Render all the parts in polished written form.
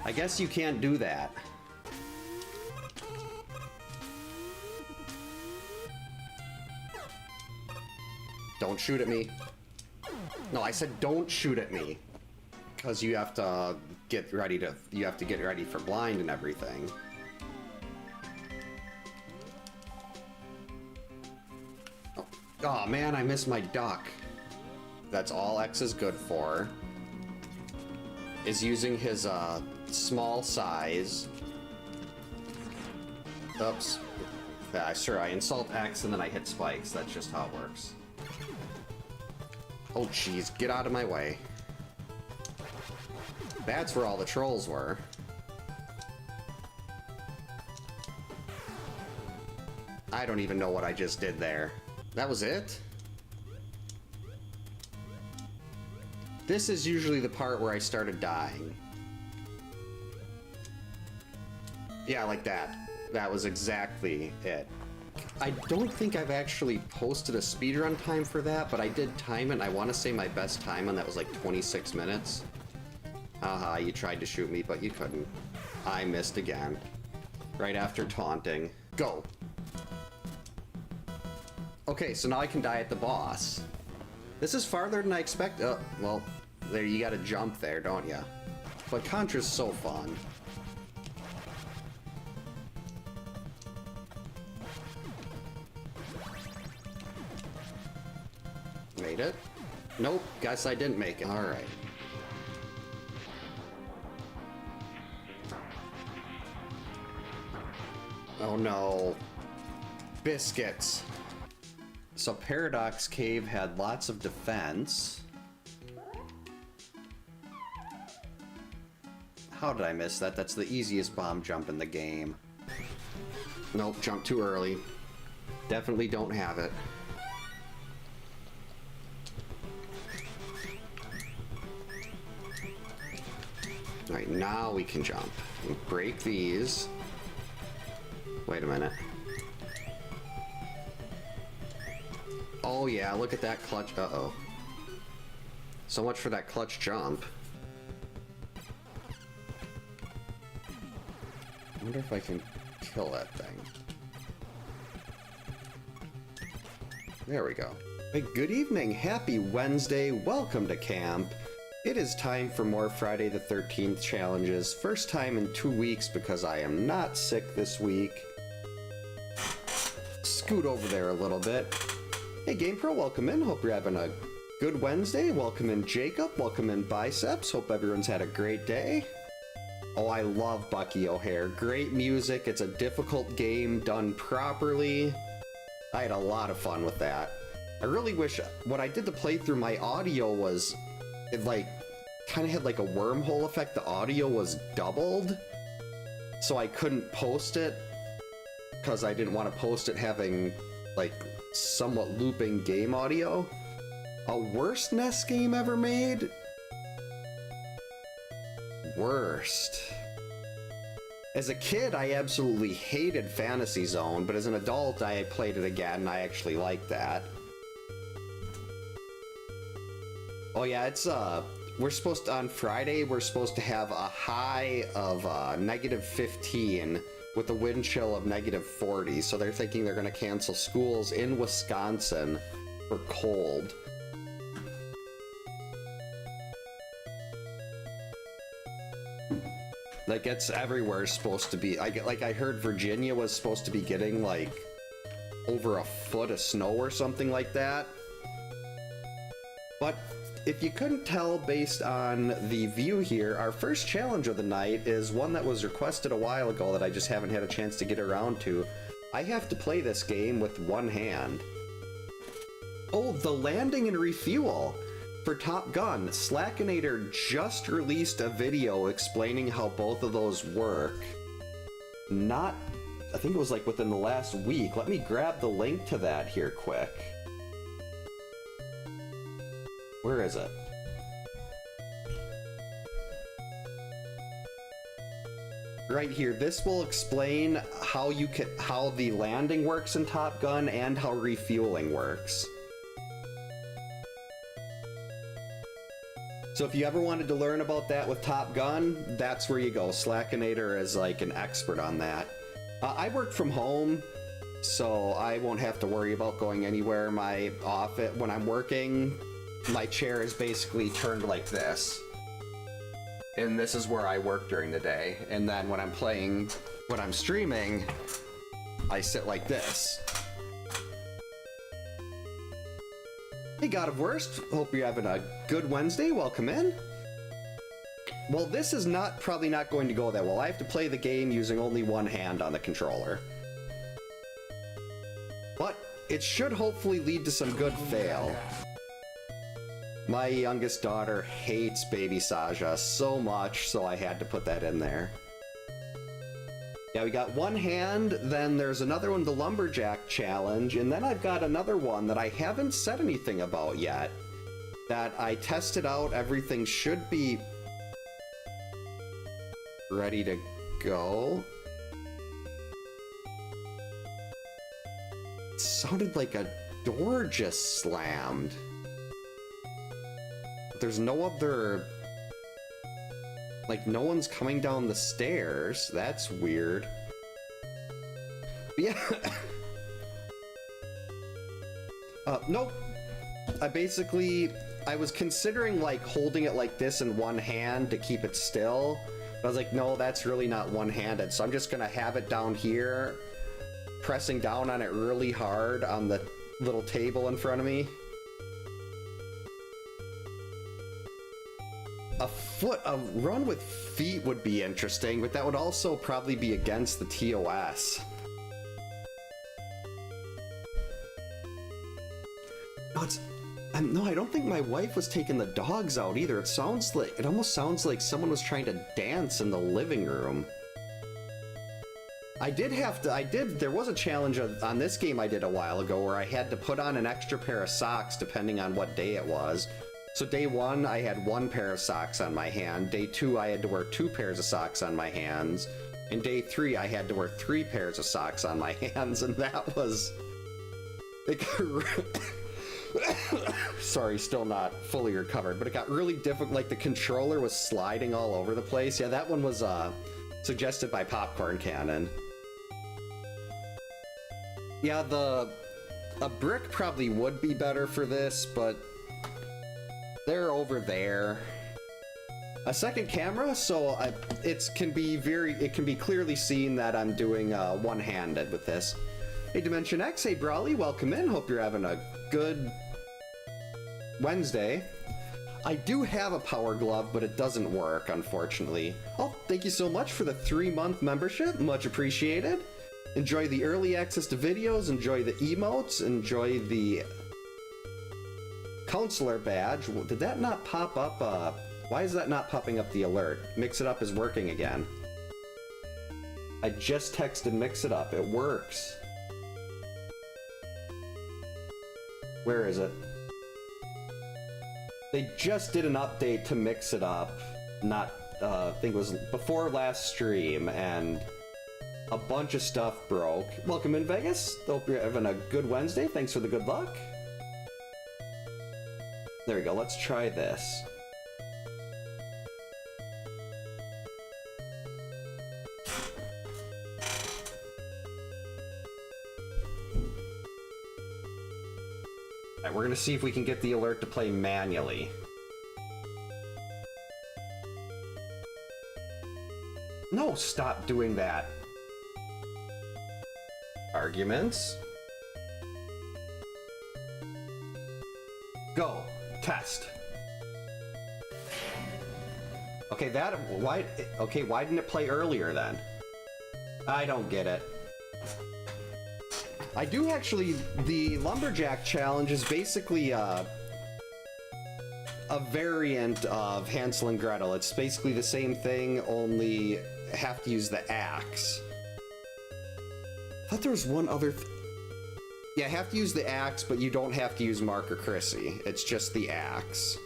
I guess you can't do that. Don't shoot at me. No, I said don't shoot at me. Because you have to get ready for blind and everything. Oh man, I missed my duck. That's all X is good for. Is using his small size. Oops. Yeah, sure, I insult X and then I hit spikes. That's just how it works. Oh jeez, get out of my way. That's where all the trolls were. I don't even know what I just did there. That was it? This is usually the part where I started dying. Yeah, like that. That was exactly it. I don't think I've actually posted a speedrun time for that, but I did time it, and I want to say my best time on that was like 26 minutes. Haha, you tried to shoot me, but you couldn't. I missed again. Right after taunting. Go! Okay, so now I can die at the boss. This is farther than I expected. Oh, well, there, you gotta jump there, don't ya? But Contra's so fun. Made it? Nope, guess I didn't make it. Alright. Oh no. Biscuits. So Paradox Cave had lots of defense. How did I miss that? That's the easiest bomb jump in the game. Nope, jump too early. Definitely don't have it. Alright, now we can jump. Break these. Wait a minute. Oh yeah, look at that clutch. Uh-oh. So much for that clutch jump. I wonder if I can kill that thing. There we go. Hey, good evening, happy Wednesday, welcome to camp. It is time for more Friday the 13th challenges. First time in 2 weeks because I am not sick this week. Scoot over there a little bit. Hey GamePro, welcome in. Hope you're having a good Wednesday. Welcome in Jacob. Welcome in Biceps. Hope everyone's had a great day. Oh, I love Bucky O'Hare. Great music. It's a difficult game done properly. I had a lot of fun with that. I really wish when I did the playthrough, my audio was, it like, kind of had like a wormhole effect. The audio was doubled. So I couldn't post it because I didn't want to post it having like somewhat looping game audio. A worst NES game ever made? Worst. As a kid, I absolutely hated Fantasy Zone, but as an adult, I played it again, and I actually liked that. Oh yeah, it's, we're supposed to, on Friday, we're supposed to have a high of, -15 with a wind chill of -40, so they're thinking they're gonna cancel schools in Wisconsin for cold. Like, it's everywhere supposed to be. I heard Virginia was supposed to be getting, like, over a foot of snow or something like that. But if you couldn't tell based on the view here, our first challenge of the night is one that was requested a while ago that I just haven't had a chance to get around to. I have to play this game with one hand. Oh, the landing and refuel! For Top Gun, Slackinator just released a video explaining how both of those work. I think it was like within the last week. Let me grab the link to that here quick. Where is it? Right here. This will explain how the landing works in Top Gun and how refueling works. So if you ever wanted to learn about that with Top Gun, that's where you go. Slackinator is like an expert on that. I work from home, so I won't have to worry about going anywhere. My office, when I'm working, my chair is basically turned like this. And this is where I work during the day. And then when I'm streaming, I sit like this. Hey, God of Worst, hope you're having a good Wednesday. Welcome in. Well, this is probably not going to go that well. I have to play the game using only one hand on the controller. But it should hopefully lead to some good fail. My youngest daughter hates Baby Saja so much, so I had to put that in there. Yeah, we got one hand, then there's another one, the Lumberjack Challenge, and then I've got another one that I haven't said anything about yet. That I tested out, everything should be ready to go. It sounded like a door just slammed. But there's no other... Like, no one's coming down the stairs. That's weird. But yeah. Nope. I was considering, like, holding it like this in one hand to keep it still. But I was like, no, that's really not one-handed. So I'm just gonna have it down here, pressing down on it really hard on the little table in front of me. A run with feet would be interesting, but that would also probably be against the TOS. No, I don't think my wife was taking the dogs out either. It almost sounds like someone was trying to dance in the living room. There was a challenge on this game I did a while ago where I had to put on an extra pair of socks depending on what day it was. So day 1, I had 1 pair of socks on my hand. Day 2, I had to wear 2 pairs of socks on my hands. And day 3, I had to wear 3 pairs of socks on my hands, and that was... Sorry, still not fully recovered, but it got really difficult. Like, the controller was sliding all over the place. Yeah, that one was suggested by Popcorn Cannon. Yeah, a brick probably would be better for this, but... They're over there. A second camera, so it can be clearly seen that I'm doing one-handed with this. Hey, Dimension X, hey Brawley, welcome in. Hope you're having a good Wednesday. I do have a Power Glove, but it doesn't work, unfortunately. Oh, thank you so much for the 3-month membership. Much appreciated. Enjoy the early access to videos, enjoy the emotes, enjoy the counselor badge. Did that not pop up? Why is that not popping up the alert? Mix It Up is working again. I just texted Mix It Up. It works. Where is it? They just did an update to Mix It Up. I think it was before last stream, and a bunch of stuff broke. Welcome in, Vegas. Hope you're having a good Wednesday. Thanks for the good luck. There we go, let's try this. Alright, we're gonna see if we can get the alert to play manually. No, stop doing that. Arguments. Go. Test. Okay, why didn't it play earlier then? I don't get it. I do actually, the Lumberjack Challenge is basically a variant of Hansel and Gretel. It's basically the same thing, only have to use the axe. I thought there was one other yeah, have to use the axe, but you don't have to use Mark or Chrissy. It's just the axe.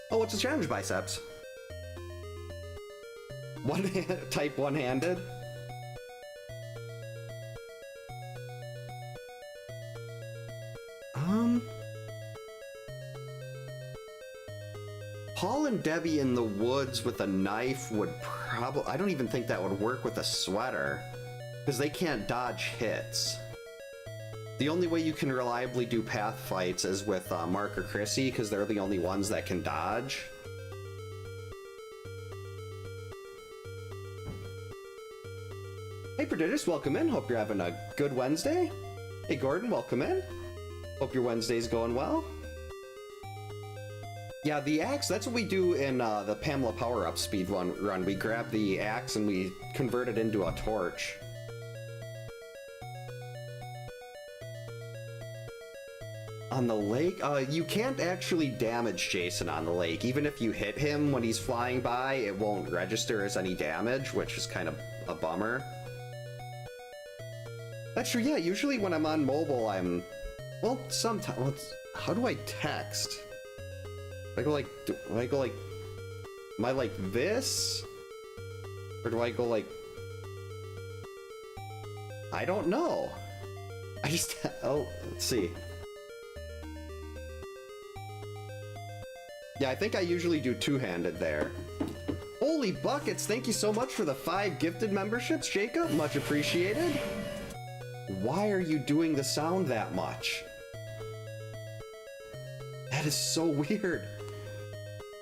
Oh, what's the challenge, Biceps? Type one-handed? Paul and Debbie in the woods with a knife would probably... I don't even think that would work with a sweater, because they can't dodge hits. The only way you can reliably do path fights is with Mark or Chrissy, because they're the only ones that can dodge. Hey Prodigious, welcome in. Hope you're having a good Wednesday. Hey Gordon, welcome in. Hope your Wednesday's going well. Yeah, the axe, that's what we do in the Pamela Power-Up speed run. We grab the axe and we convert it into a torch. On the lake? You can't actually damage Jason on the lake. Even if you hit him when he's flying by, it won't register as any damage, which is kind of a bummer. That's true, yeah, usually when I'm on mobile, I'm... Well, sometimes... How do I text? Do I go like... Am I like this? Or do I go like... I don't know. I just... Oh, let's see. Yeah, I think I usually do two-handed there. Holy buckets, thank you so much for the 5 gifted memberships, Jacob. Much appreciated. Why are you doing the sound that much? That is so weird.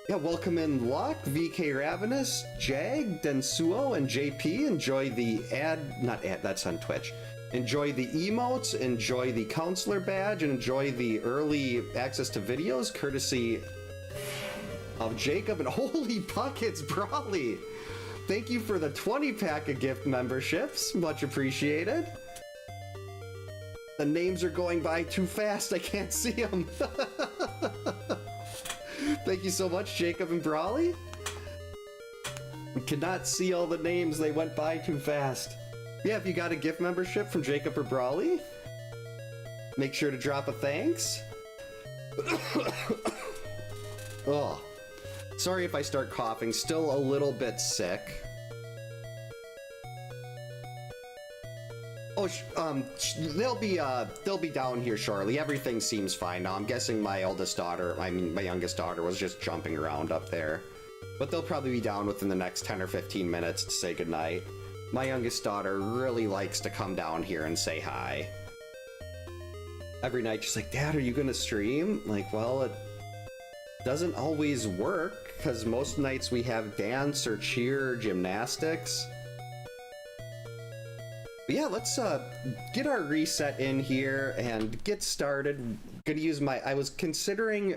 Yeah, welcome in Luck, VK Ravenous, Jag, Densuo, and JP. Enjoy the that's on Twitch. Enjoy the emotes, enjoy the counselor badge, and enjoy the early access to videos courtesy of Jacob. And holy buckets, Brawley! Thank you for the 20-pack of gift memberships. Much appreciated. The names are going by too fast. I can't see them. Thank you so much, Jacob and Brawley. We cannot see all the names. They went by too fast. Yeah, if you got a gift membership from Jacob or Brawley, make sure to drop a thanks. Oh, sorry if I start coughing. Still a little bit sick. Oh, they'll be down here shortly. Everything seems fine now. I'm guessing my youngest daughter was just jumping around up there. But they'll probably be down within the next 10 or 15 minutes to say goodnight. My youngest daughter really likes to come down here and say hi. Every night she's like, Dad, are you gonna stream? I'm like, well, it doesn't always work, because most nights we have dance or cheer or gymnastics. But yeah, let's get our reset in here and get started. Gonna use I was considering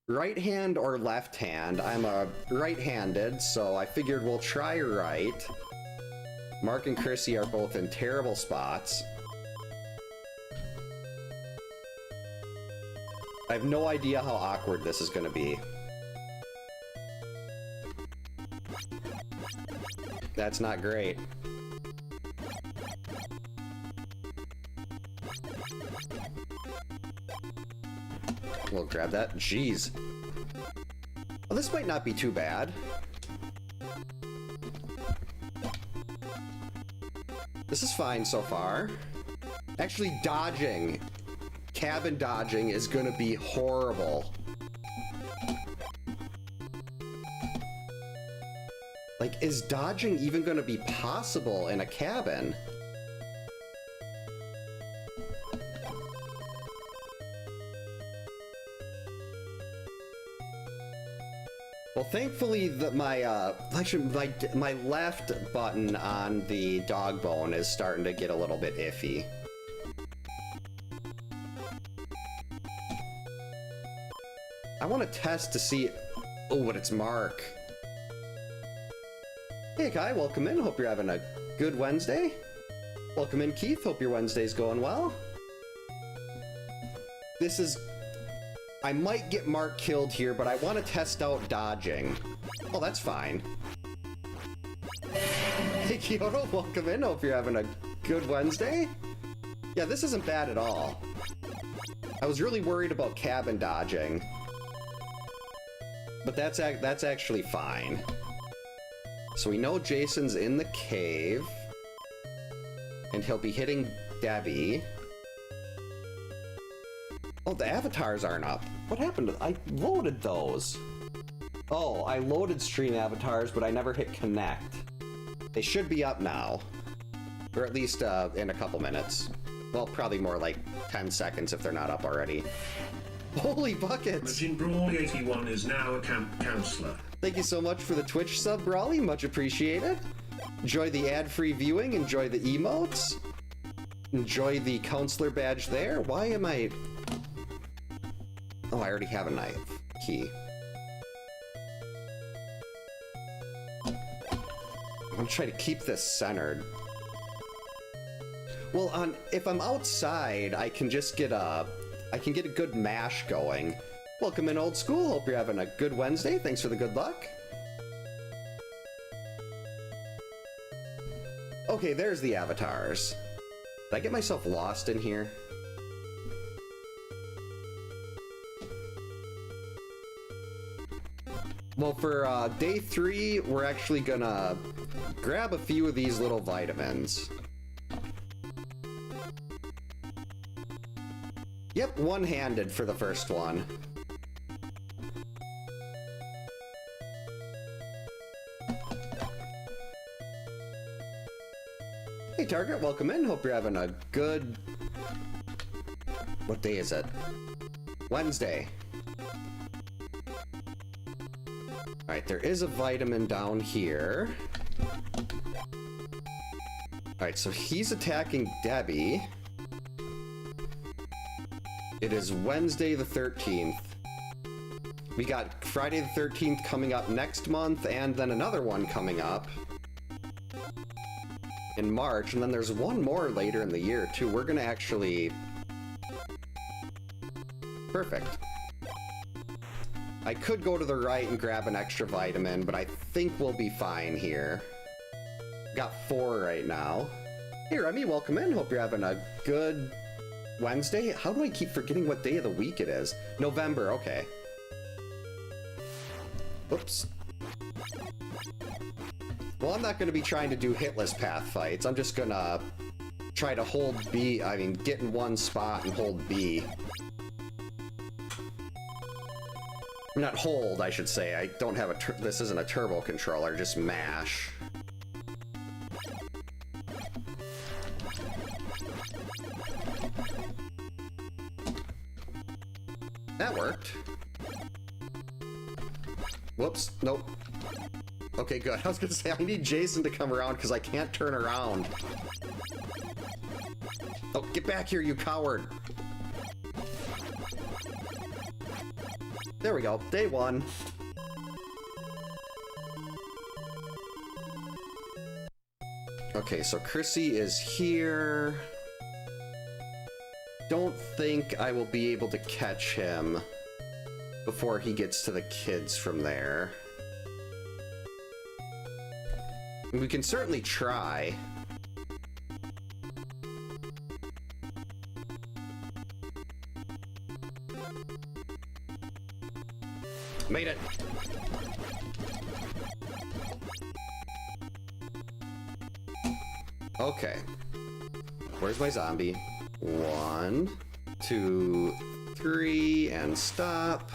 right hand or left hand. I'm a right-handed, so I figured we'll try right. Mark and Chrissy are both in terrible spots. I have no idea how awkward this is gonna be. That's not great. We'll grab that. Jeez. Well, this might not be too bad. This is fine so far. Actually, dodging. Cabin dodging is gonna be horrible. Like, is dodging even gonna be possible in a cabin? Well, thankfully, my left button on the dog bone is starting to get a little bit iffy. I want to test to see... Oh, but it's Mark. Hey, Kai, welcome in. Hope you're having a good Wednesday. Welcome in, Keith. Hope your Wednesday's going well. This is... I might get Mark killed here, but I want to test out dodging. Oh, that's fine. Hey, Kyoto, welcome in. Hope you're having a good Wednesday. Yeah, this isn't bad at all. I was really worried about cabin dodging. But that's actually fine. So we know Jason's in the cave. And he'll be hitting Debbie. Oh, the avatars aren't up. What happened to... I loaded those. Oh, I loaded stream avatars, but I never hit connect. They should be up now. Or at least in a couple minutes. Well, probably more like 10 seconds if they're not up already. Holy buckets! Majin Brawley 81 is now a camp counselor. Thank you so much for the Twitch sub, Brawley. Much appreciated. Enjoy the ad-free viewing. Enjoy the emotes. Enjoy the counselor badge there. Why am I... Oh, I already have a knife key. I'm gonna try to keep this centered. Well, if I'm outside, I can just get a good mash going. Welcome in, Old School. Hope you're having a good Wednesday. Thanks for the good luck. Okay, there's the avatars. Did I get myself lost in here? Well, for day 3, we're actually gonna grab a few of these little vitamins. Yep, one-handed for the first one. Hey Target, welcome in. Hope you're having a good... What day is it? Wednesday. Alright, there is a vitamin down here. Alright, so he's attacking Debbie. It is Wednesday the 13th. We got Friday the 13th coming up next month, and then another one coming up in March, and then there's one more later in the year, too. We're gonna actually... Perfect. I could go to the right and grab an extra vitamin, but I think we'll be fine here. Got 4 right now. Hey Remy, welcome in. Hope you're having a good Wednesday. How do I keep forgetting what day of the week it is? November, okay. Oops. Well, I'm not going to be trying to do hitless path fights. I'm just going to try to hold B, get in one spot and hold B. Not hold, I should say. I don't have a... This isn't a turbo controller, just mash. That worked. Whoops, nope. Okay, good. I was gonna say, I need Jason to come around because I can't turn around. Oh, get back here, you coward. There we go, day 1. Okay, so Chrissy is here. Don't think I will be able to catch him before he gets to the kids from there. We can certainly try. Made it. Okay. Where's my zombie? 1, 2, 3, and stop.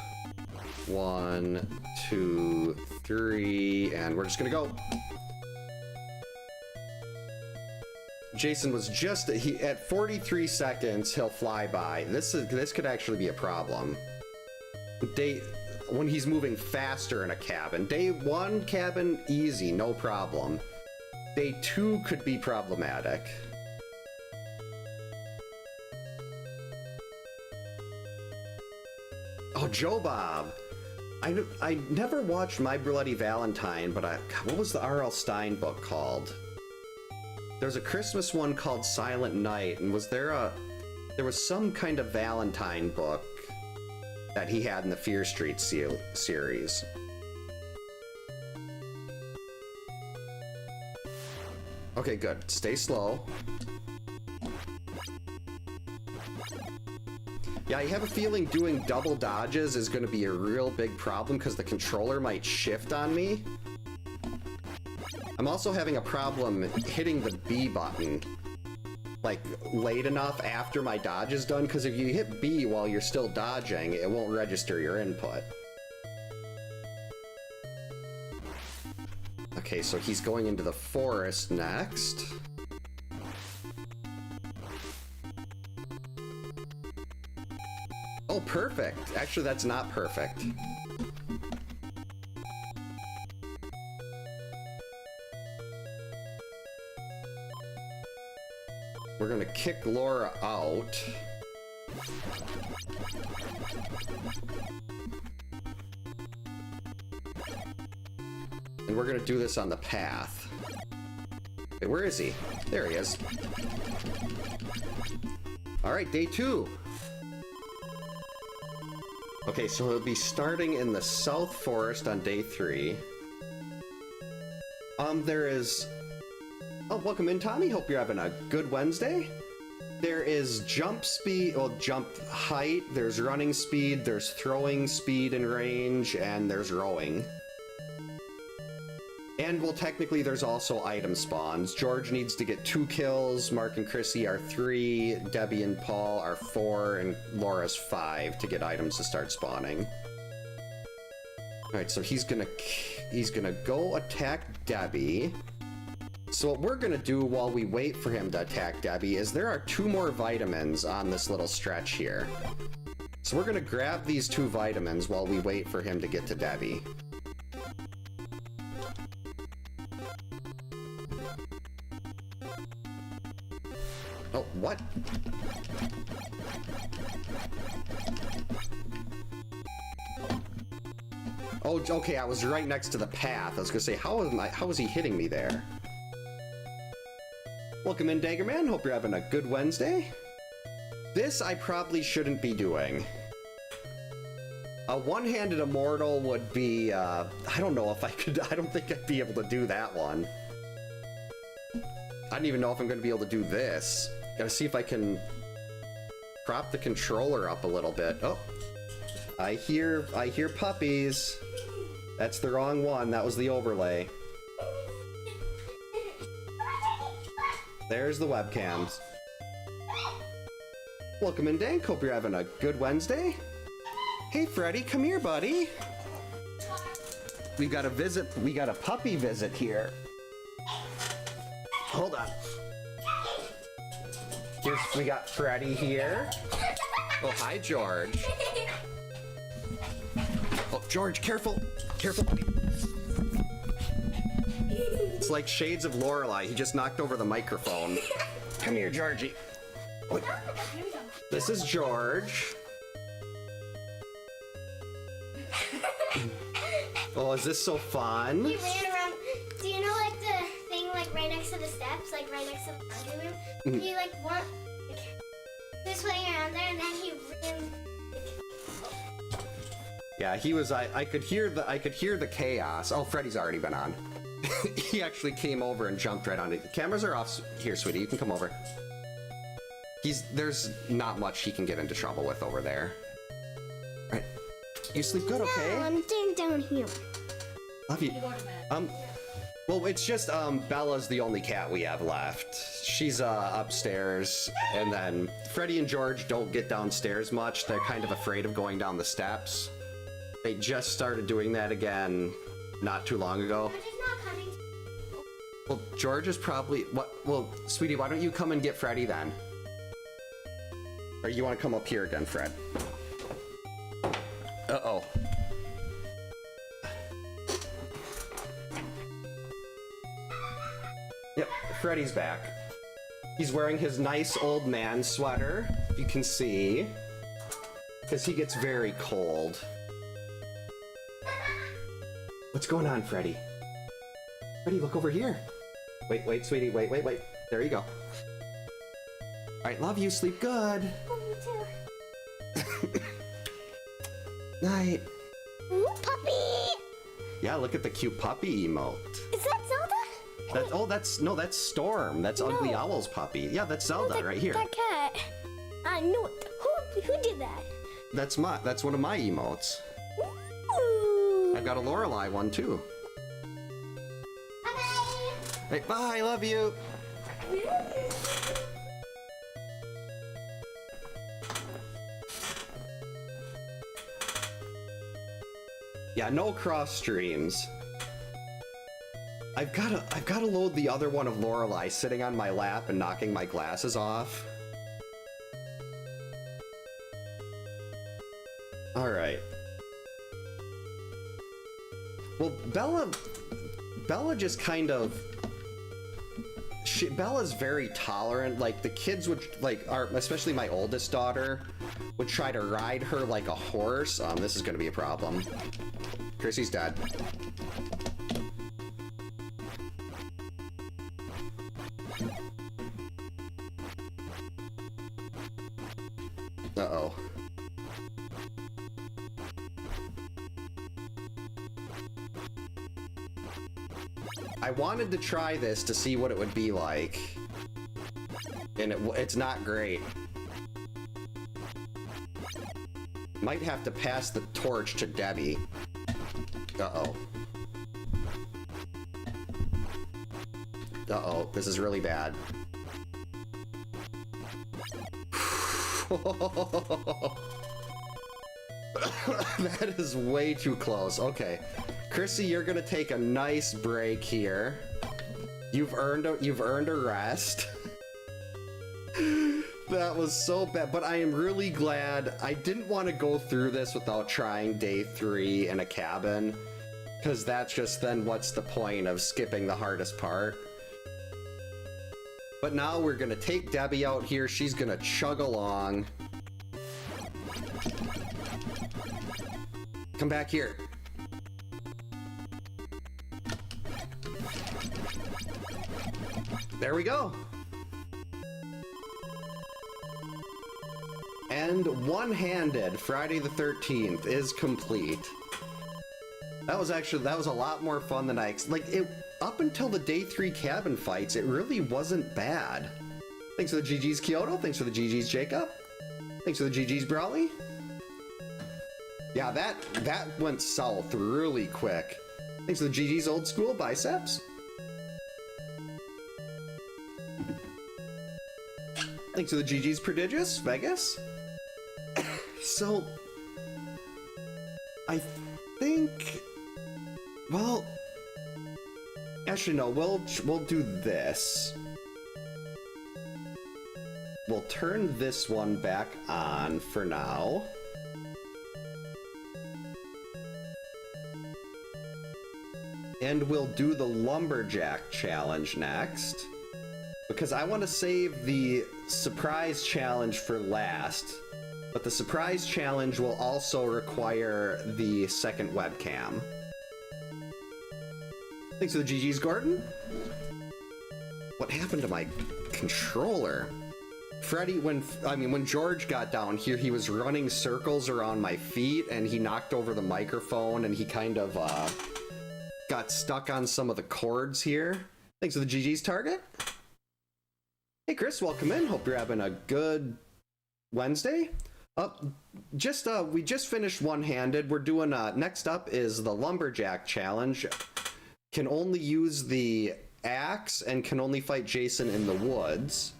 1, 2, 3, and we're just gonna go. Jason was just at 43 seconds. He'll fly by. This could actually be a problem. When he's moving faster in a cabin. Day 1 cabin easy, no problem. Day 2 could be problematic. Oh, Joe Bob. I never watched My Bloody Valentine, but what was the R.L. Stine book called? There's a Christmas one called Silent Night, and there was some kind of Valentine book that he had in the Fear Street series. Okay, good. Stay slow. Yeah, I have a feeling doing double dodges is going to be a real big problem because the controller might shift on me. I'm also having a problem hitting the B button, like, late enough after my dodge is done, because if you hit B while you're still dodging, it won't register your input. Okay, so he's going into the forest next. Oh, perfect. Actually, that's not perfect. We're gonna kick Laura out. And we're gonna do this on the path. Wait, where is he? There he is. All right, day 2. Okay, so he'll be starting in the South Forest on day 3. There is... Oh, welcome in, Tommy. Hope you're having a good Wednesday. There is jump speed, well, jump height, there's running speed, there's throwing speed and range, and there's rowing. And, well, technically there's also item spawns. George needs to get 2 kills, Mark and Chrissy are 3, Debbie and Paul are 4, and Laura's 5 to get items to start spawning. Alright, so he's gonna go attack Debbie. So what we're gonna do while we wait for him to attack Debbie is there are 2 more vitamins on this little stretch here. So we're gonna grab these 2 vitamins while we wait for him to get to Debbie. Oh, what? Oh, okay, I was right next to the path. I was gonna say, how is he hitting me there? Welcome in, Daggerman. Hope you're having a good Wednesday. This I probably shouldn't be doing. A one-handed immortal would be, I don't know if I could, I don't think I'd be able to do that one. I don't even know if I'm going to be able to do this. Gotta see if I can prop the controller up a little bit. Oh, I hear puppies. That's the wrong one. That was the overlay. There's the webcams. Welcome in, Dank. Hope you're having a good Wednesday. Hey, Freddy, come here, buddy. We got a puppy visit here. Hold on. We got Freddy here. Oh, hi, George. Oh, George, careful. Careful, buddy. It's like Shades of Lorelei. He just knocked over the microphone. Come here, Georgie. Oh, this is George. Oh, is this so fun? He ran around. Do you know, like, the thing, like, right next to the steps, like, right next to the laundry room? He, like, he was playing around there, and then he ran. Yeah, he was. I could hear the chaos. Oh, Freddy's already been on. He actually came over and jumped right on it. The cameras are off. Here, sweetie, you can come over. There's not much he can get into trouble with over there. All right. You sleep good, okay? No, I'm staying down here. Love you. Well, it's just Bella's the only cat we have left. She's upstairs, and then Freddy and George don't get downstairs much. They're kind of afraid of going down the steps. They just started doing that again not too long ago. George is not coming. Well, George is probably well, sweetie, why don't you come and get Freddy then? Or you want to come up here again, Fred? Uh-oh. Yep, Freddy's back. He's wearing his nice old man sweater, you can see, because he gets very cold. What's going on, Freddy? Freddy, look over here. Wait, sweetie, wait. There you go. All right, love you, sleep good. Oh, me too. Night. Ooh, puppy! Yeah, look at the cute puppy emote. Is that Zelda? That's Storm. That's Ugly Owl's puppy. Yeah, that's Zelda right here. That cat. I knew it. Who did that? That's one of my emotes. Ooh. I've got a Lorelei one too. Bye. Hey, bye, love you. Yeah, no cross streams. I've gotta load the other one of Lorelei sitting on my lap and knocking my glasses off. Alright. Well, Bella just kind of... Bella's very tolerant. Like, the kids would, like, especially my oldest daughter, would try to ride her like a horse. This is gonna be a problem. Chrissy's dead. Uh-oh. I wanted to try this to see what it would be like, and it's not great. Might have to pass the torch to Debbie. Uh-oh. Uh-oh, this is really bad. That is way too close. Okay. Chrissy, you're gonna take a nice break here. You've earned a rest. That was so bad, but I am really glad. I didn't want to go through this without trying day 3 in a cabin, because that's just then what's the point of skipping the hardest part. But now we're gonna take Debbie out here. She's gonna chug along. Come back here. There we go. And one-handed Friday the 13th is complete. That was a lot more fun than I up until the day 3 cabin fights, it really wasn't bad. Thanks for the GG's Kyoto, thanks for the GG's Jacob. Thanks for the GG's Brawley. Yeah, that went south really quick. Thanks for the GG's Old School Biceps. Thanks for the GG's Prodigious Vegas. So, I think, well, actually no, we'll do this. We'll turn this one back on for now. And we'll do the Lumberjack Challenge next, because I want to save the surprise challenge for last, but the surprise challenge will also require the second webcam. Thanks for the GG's, Gordon. What happened to my controller? Freddy, when George got down here, he was running circles around my feet, and he knocked over the microphone, and he kind of, got stuck on some of the cords here. Thanks for the GG's Target. Hey Chris, welcome in. Hope you're having a good Wednesday. We just finished one-handed. We're doing, next up is the Lumberjack Challenge. Can only use the axe and can only fight Jason in the woods.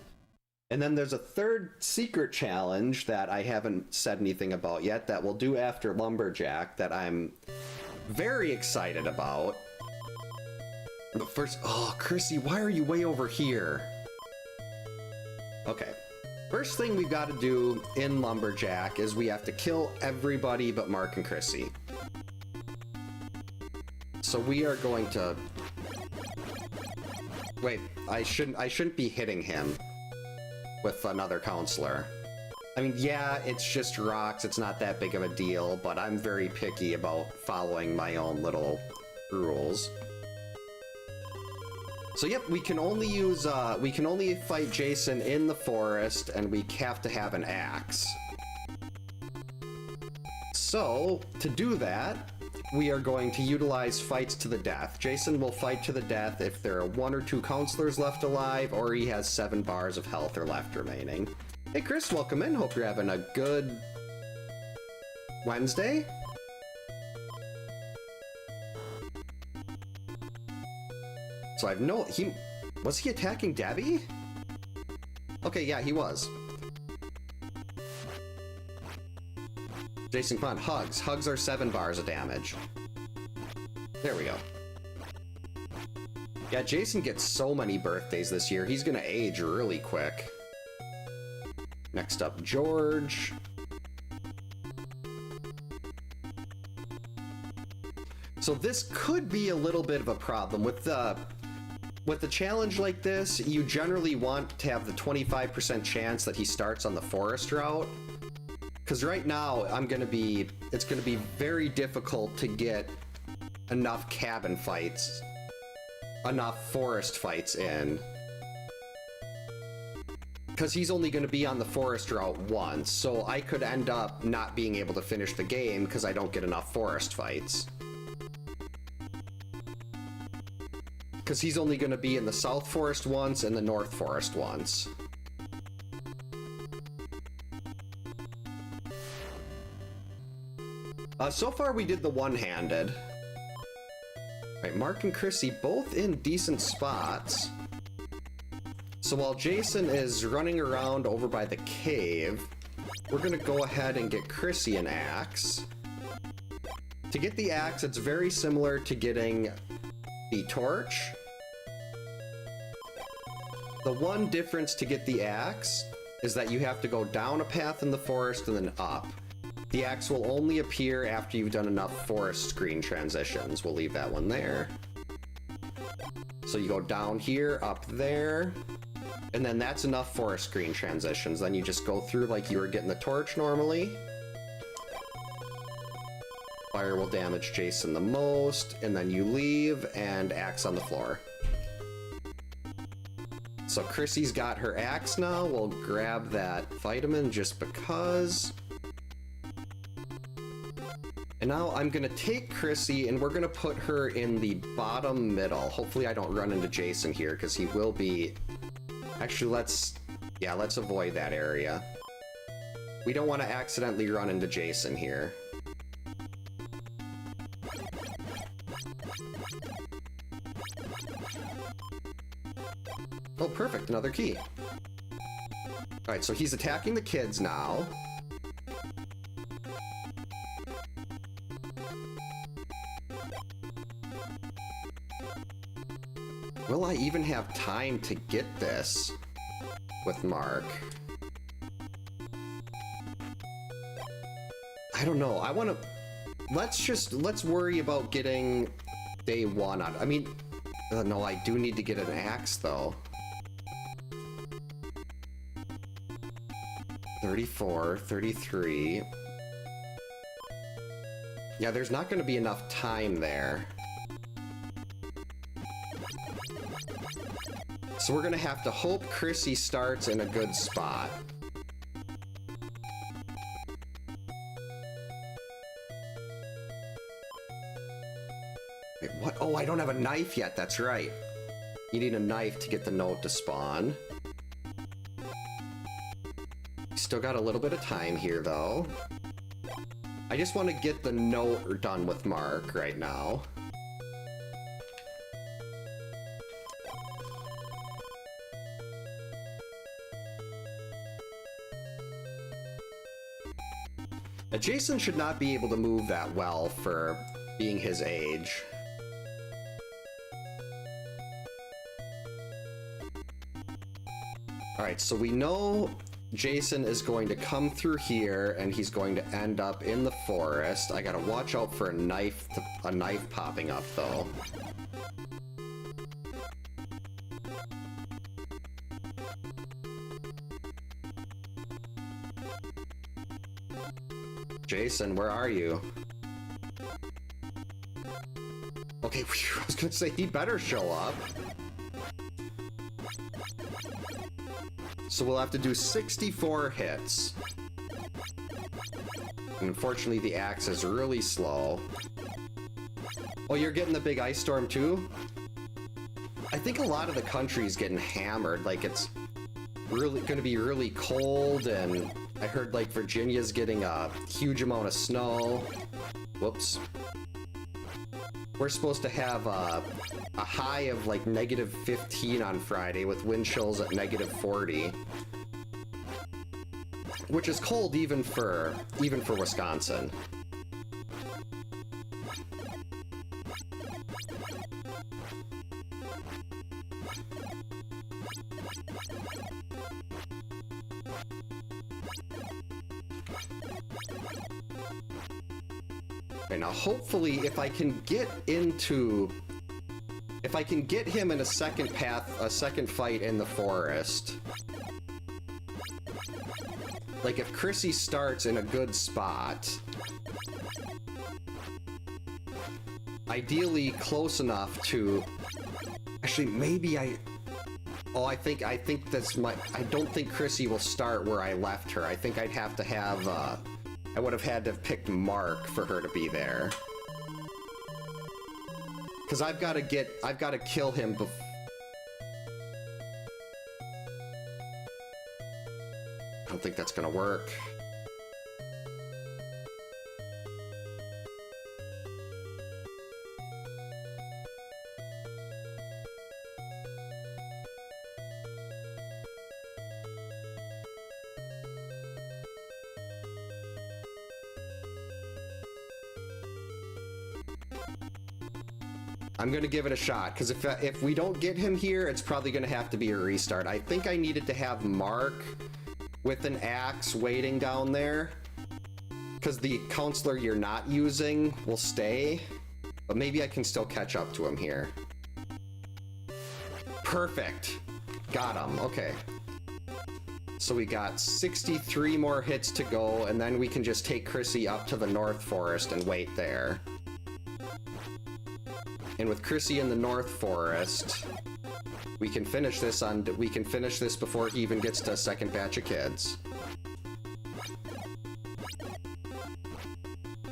And then there's a third secret challenge that I haven't said anything about yet that we'll do after Lumberjack that I'm very excited about. But first, oh, Chrissy, why are you way over here? Okay. First thing we've got to do in Lumberjack is we have to kill everybody but Mark and Chrissy. So we are going to... Wait, I shouldn't be hitting him with another counselor. I mean, yeah, it's just rocks, it's not that big of a deal, but I'm very picky about following my own little rules. So yep, we can only use, we can only fight Jason in the forest, and we have to have an axe. So, to do that, we are going to utilize fights to the death. Jason will fight to the death if there are 1 or 2 counselors left alive, or he has 7 bars of health or left remaining. Hey Chris, welcome in. Hope you're having a good Wednesday. So I've no... Was he attacking Debbie? Okay, yeah, he was. Jason, come on, hugs. Hugs are 7 bars of damage. There we go. Yeah, Jason gets so many birthdays this year. He's gonna age really quick. Next up, George. So this could be a little bit of a problem. With the challenge like this, you generally want to have the 25% chance that he starts on the forest route. Because right now, it's gonna be very difficult to get enough cabin fights, enough forest fights in. Because he's only going to be on the forest route once, so I could end up not being able to finish the game because I don't get enough forest fights. Because he's only going to be in the South Forest once and the North Forest once. So far we did the one-handed. Right, Mark and Chrissy both in decent spots. So while Jason is running around over by the cave, we're gonna go ahead and get Chrissy an axe. To get the axe, it's very similar to getting the torch. The one difference to get the axe is that you have to go down a path in the forest and then up. The axe will only appear after you've done enough forest screen transitions. We'll leave that one there. So you go down here, up there, and then that's enough forest screen transitions. Then you just go through like you were getting the torch normally. Fire will damage Jason the most, and then you leave, and axe on the floor. So Chrissy's got her axe now. We'll grab that vitamin just because. And now I'm gonna take Chrissy and we're gonna put her in the bottom middle. Hopefully I don't run into Jason here because he will be... Actually, let's avoid that area. We don't want to accidentally run into Jason here. Oh, perfect, another key. Alright, so he's attacking the kids now. Will I even have time to get this with Mark? I don't know. I want to... Let's worry about getting day one on... I mean... no, I do need to get an axe, though. 34, 33... Yeah, there's not going to be enough time there. So we're gonna have to hope Chrissy starts in a good spot. Wait, what? Oh, I don't have a knife yet, that's right. You need a knife to get the note to spawn. Still got a little bit of time here, though. I just want to get the note done with Mark right now. Jason should not be able to move that well for being his age. Alright, so we know Jason is going to come through here and he's going to end up in the forest. I gotta watch out for a knife popping up, though. Jason, where are you? Okay, I was gonna say he better show up. So we'll have to do 64 hits. And unfortunately, the axe is really slow. Oh, you're getting the big ice storm too? I think a lot of the country is getting hammered. Like, it's really gonna be really cold, and I heard like Virginia's getting a huge amount of snow. Whoops. We're supposed to have a high of like -15 on Friday with wind chills at -40. Which is cold even for Wisconsin. Okay, now hopefully if I can get him in a second fight in the forest. Like if Chrissy starts in a good spot, ideally close enough to, actually maybe I think that's my, I don't think Chrissy will start where I left her. I think I'd have to have, I would have had to have picked Mark for her to be there. Because I've got to kill him before. I don't think that's gonna work. I'm gonna give it a shot, because if we don't get him here, it's probably gonna have to be a restart. I think I needed to have Mark with an axe waiting down there, because the counselor you're not using will stay, but maybe I can still catch up to him here. Perfect. Got him. Okay. So we got 63 more hits to go, and then we can just take Chrissy up to the North Forest and wait there. And with Chrissy in the North Forest, we can finish this before he even gets to a second batch of kids.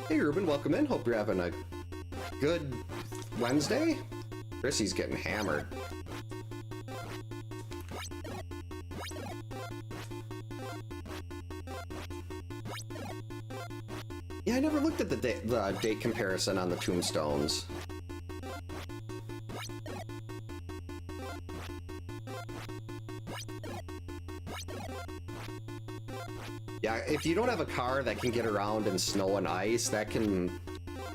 Hey Ruben, welcome in. Hope you're having a good Wednesday. Chrissy's getting hammered. Yeah, I never looked at the date comparison on the tombstones. Yeah, if you don't have a car that can get around in snow and ice, that can...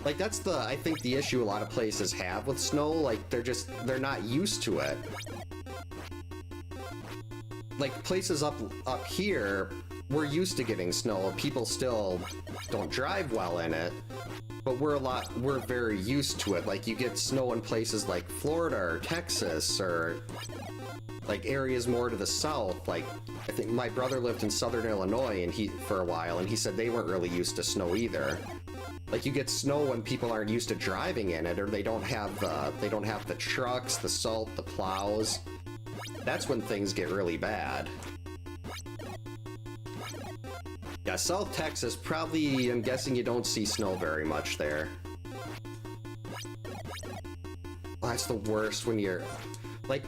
Like, that's I think the issue a lot of places have with snow. Like, they're not used to it. Like, places up here, we're used to getting snow. People still don't drive well in it. But we're very used to it. Like, you get snow in places like Florida or Texas or... like areas more to the south. Like, I think my brother lived in southern Illinois for a while, and he said they weren't really used to snow either. Like, you get snow when people aren't used to driving in it, or they don't have the trucks, the salt, the plows. That's when things get really bad. Yeah, South Texas, probably, I'm guessing you don't see snow very much there. Well, that's the worst when you're... Like,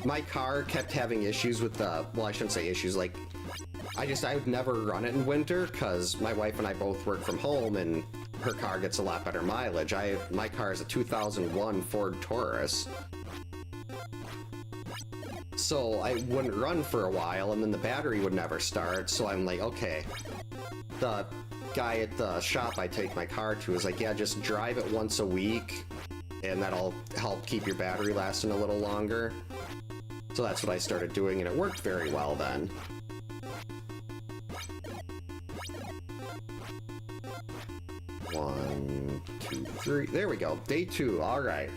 my car kept having issues with the... Well, I shouldn't say issues, like... I would never run it in winter, because my wife and I both work from home, and her car gets a lot better mileage. My car is a 2001 Ford Taurus. So I wouldn't run for a while, and then the battery would never start, so I'm like, okay. The guy at the shop I take my car to is like, yeah, just drive it once a week, and that'll help keep your battery lasting a little longer. So that's what I started doing, and it worked very well then. One, two, three. There we go. Day 2. All right.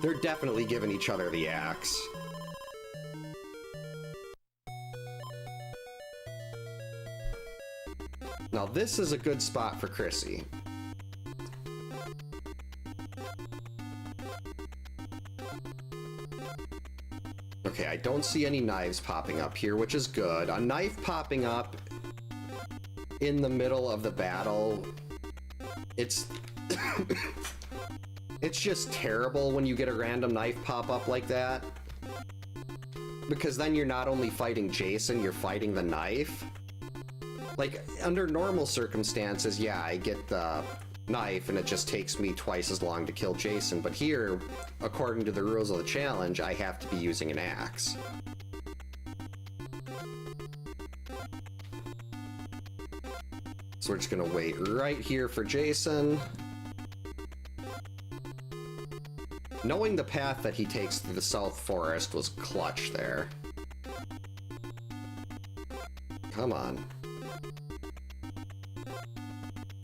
They're definitely giving each other the axe. Now this is a good spot for Chrissy. Okay, I don't see any knives popping up here, which is good. A knife popping up in the middle of the battle, it's... it's just terrible when you get a random knife pop up like that. Because then you're not only fighting Jason, you're fighting the knife. Like, under normal circumstances, yeah, I get the knife and it just takes me twice as long to kill Jason, but here, according to the rules of the challenge, I have to be using an axe. So we're just gonna wait right here for Jason. Knowing the path that he takes through the South Forest was clutch there. Come on.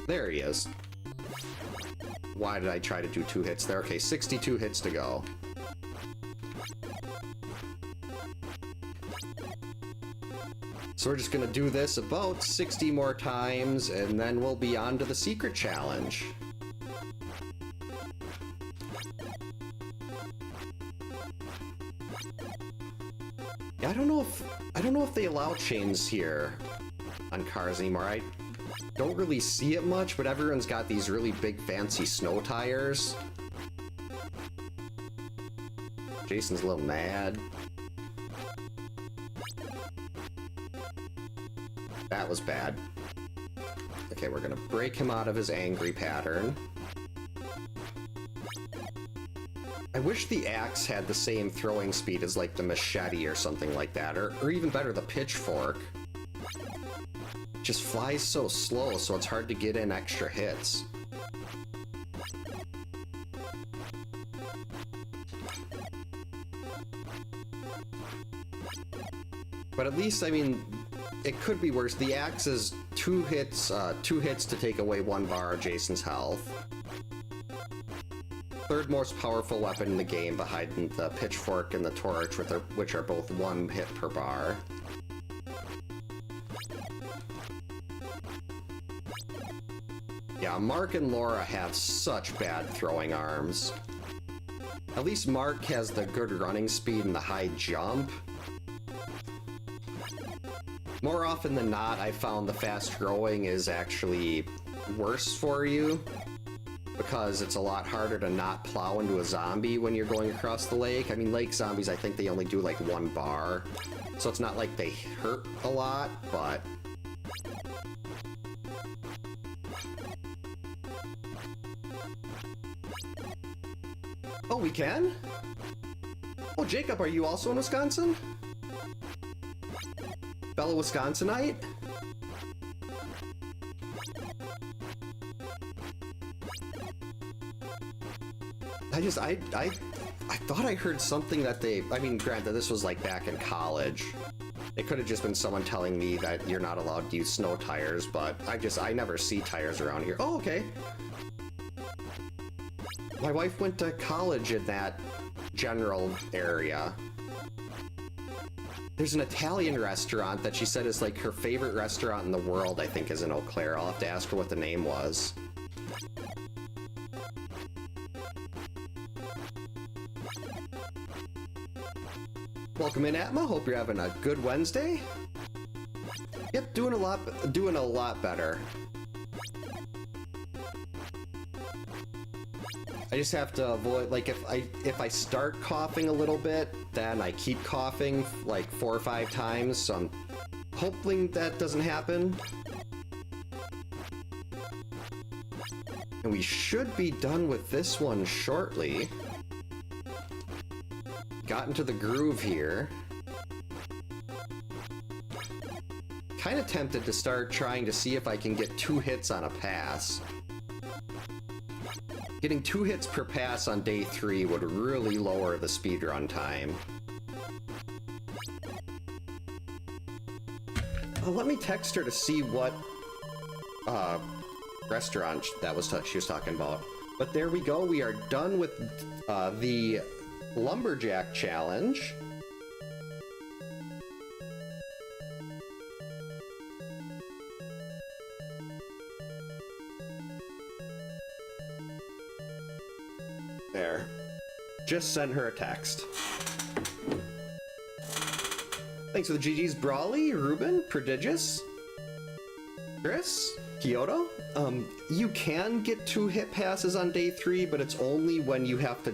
There he is. Why did I try to do 2 hits there? Okay, 62 hits to go. So we're just gonna do this about 60 more times, and then we'll be on to the secret challenge. Yeah, I don't know if they allow chains here on cars anymore. I don't really see it much, but everyone's got these really big fancy snow tires. Jason's a little mad. That was bad. Okay, we're gonna break him out of his angry pattern. I wish the axe had the same throwing speed as like the machete or something like that, or even better, the pitchfork. It just flies so slow, so it's hard to get in extra hits. But at least, I mean, it could be worse. The axe is 2 hits to take away 1 bar of Jason's health. 3rd most powerful weapon in the game behind the pitchfork and the torch, which are both 1 hit per bar. Yeah, Mark and Laura have such bad throwing arms. At least Mark has the good running speed and the high jump. More often than not, I found the fast throwing is actually worse for you, because it's a lot harder to not plow into a zombie when you're going across the lake. I mean, lake zombies, I think they only do like 1 bar, so it's not like they hurt a lot, but... Oh, we can? Oh, Jacob, are you also in Wisconsin? Fellow Wisconsinite? I thought I heard something that I mean, granted, this was like back in college. It could have just been someone telling me that you're not allowed to use snow tires, but I never see tires around here. Oh, okay. My wife went to college in that general area. There's an Italian restaurant that she said is like her favorite restaurant in the world, I think, is in Eau Claire. I'll have to ask her what the name was. Welcome in, Atma. Hope you're having a good Wednesday. Yep, doing a lot better. I just have to avoid, like, if I start coughing a little bit, then I keep coughing like 4 or 5 times, so I'm hoping that doesn't happen. And we should be done with this one shortly. Got into the groove here. Kind of tempted to start trying to see if I can get 2 hits on a pass. Getting 2 hits per pass on day 3 would really lower the speedrun time. Let me text her to see what restaurant that was she was talking about. But there we go. We are done with the Lumberjack Challenge. There. Just sent her a text. Thanks for the GG's, Brawley, Ruben, Prodigious, Chris, Kyoto. You can get 2 hit passes on day 3, but it's only when you have to,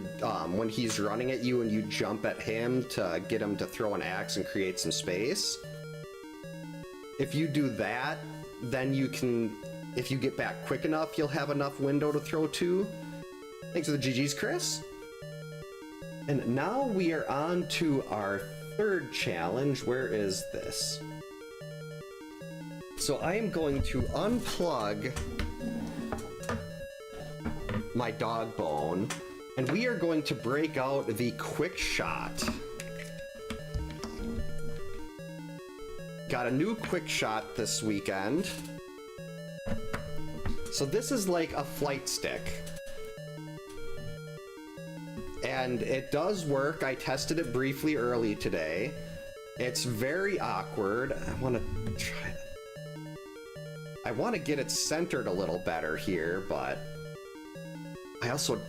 when he's running at you and you jump at him to get him to throw an axe and create some space. If you do that, then you can, if you get back quick enough, you'll have enough window to throw 2. Thanks for the GG's, Chris. And now we are on to our 3rd challenge. Where is this? So I am going to unplug my dog bone And we are going to break out the quick shot. Got a new quick shot this weekend. So this is like a flight stick. And it does work. I tested it briefly early today. It's very awkward. I want to try it. I want to get it centered a little better here, but I also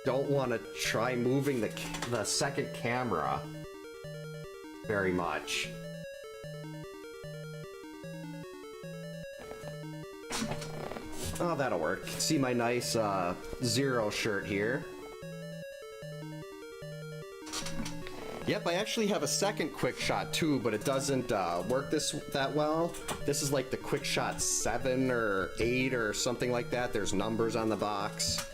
don't want to try moving the second camera very much. Oh, that'll work. See my nice Zero shirt here. Yep, I actually have a second quick shot too, but it doesn't work that well. This is like the quick shot 7 or 8 or something like that. There's numbers on the box.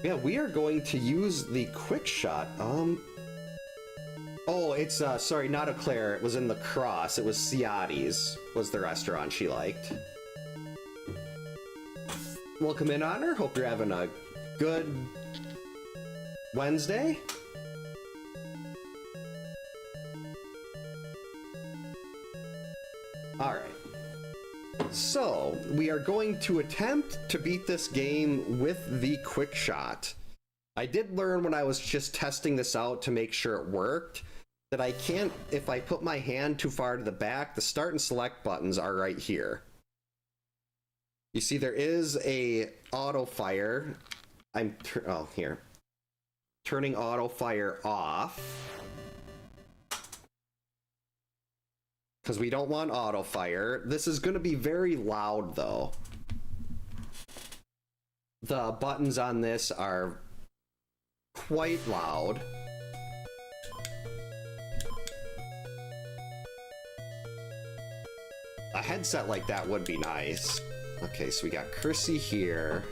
Yeah, we are going to use the quick shot. Oh, it's sorry, not Eclair. It was in the Cross. It was Ciati's was the restaurant she liked. Welcome in, Honor. Hope you're having a good Wednesday. All right. So, we are going to attempt to beat this game with the quick shot. I did learn when I was just testing this out to make sure it worked that I can't, if I put my hand too far to the back, the start and select buttons are right here. You see there is a auto fire. Here. Turning auto fire off. Because we don't want auto fire. This is going to be very loud though. The buttons on this are quite loud. A headset like that would be nice. Okay, so we got Chrissy here.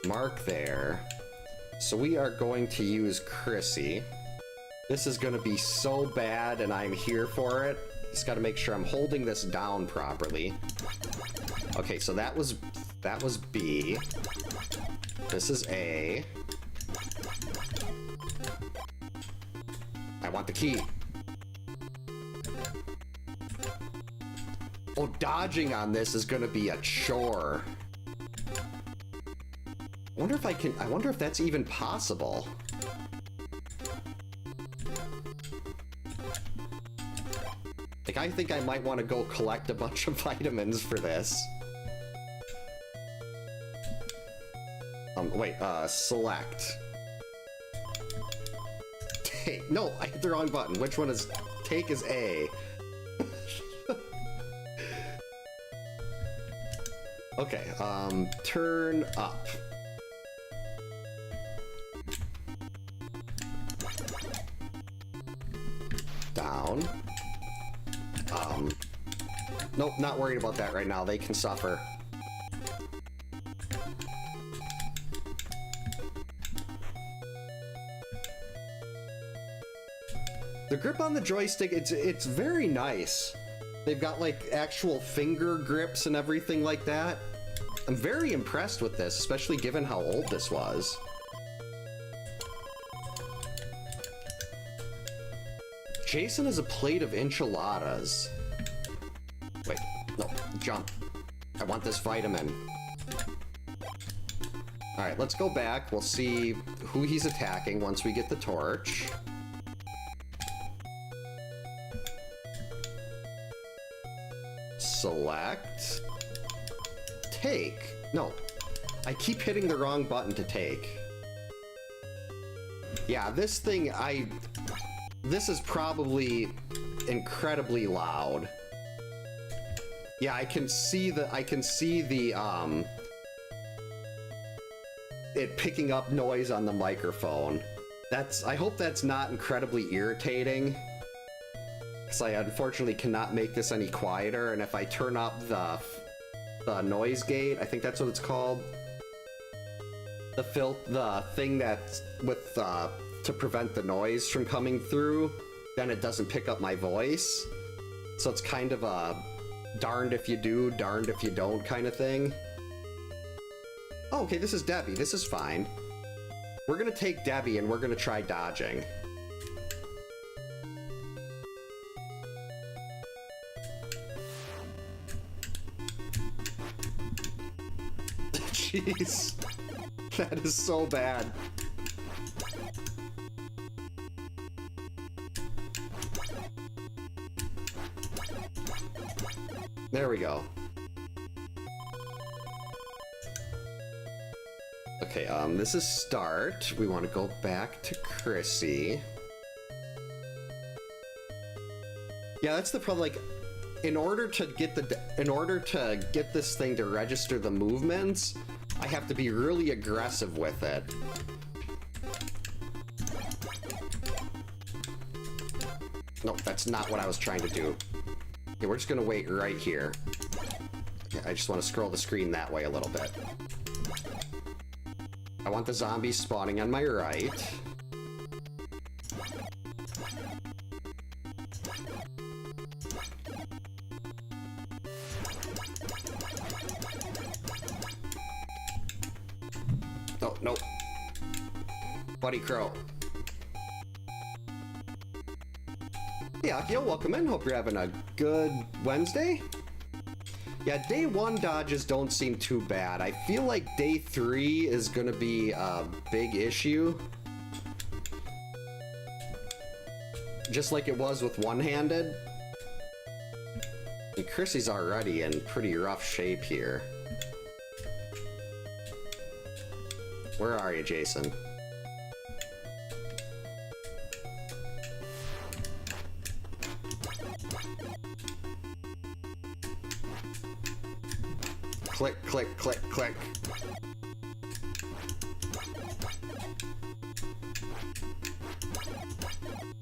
Mark there. So we are going to use Chrissy. This is going to be so bad and I'm here for it. Just got to make sure I'm holding this down properly. Okay, so that was B. This is A. I want the key. Oh, dodging on this is gonna be a chore. I wonder if that's even possible. Like, I think I might want to go collect a bunch of vitamins for this. Wait, select. Take. No, I hit the wrong button. Which one is... Take is A. Okay, turn up. Down. Nope, not worried about that right now. They can suffer. The grip on the joystick, it's very nice. They've got like actual finger grips and everything like that. I'm very impressed with this, especially given how old this was. Jason is a plate of enchiladas. Wait, no, jump. I want this vitamin. Alright, let's go back. We'll see who he's attacking once we get the torch. Select. Take. No. I keep hitting the wrong button to take. Yeah, this thing, this is probably incredibly loud. Yeah, I can see the, it picking up noise on the microphone. I hope that's not incredibly irritating. Because I unfortunately cannot make this any quieter, and if I turn up the noise gate, I think that's what it's called. The thing that's with, to prevent the noise from coming through, then it doesn't pick up my voice. So it's kind of a darned if you do, darned if you don't kind of thing. Oh, okay, this is Debbie. This is fine. We're gonna take Debbie and we're gonna try dodging. Jeez. That is so bad. There we go. Okay, this is start. We want to go back to Chrissy. Yeah, that's the problem. Like, in order to get this thing to register the movements, I have to be really aggressive with it. No, that's not what I was trying to do. Okay, we're just gonna wait right here. Okay, I just want to scroll the screen that way a little bit. I want the zombies spawning on my right. Oh, no. Buddy Crow. Hey, Akio, welcome in. Hope you're having a good Wednesday. Yeah, day 1 dodges don't seem too bad. I feel like day 3 is gonna be a big issue. Just like it was with one-handed. And Chrissy's already in pretty rough shape here. Where are you, Jason? Click, click, click, click.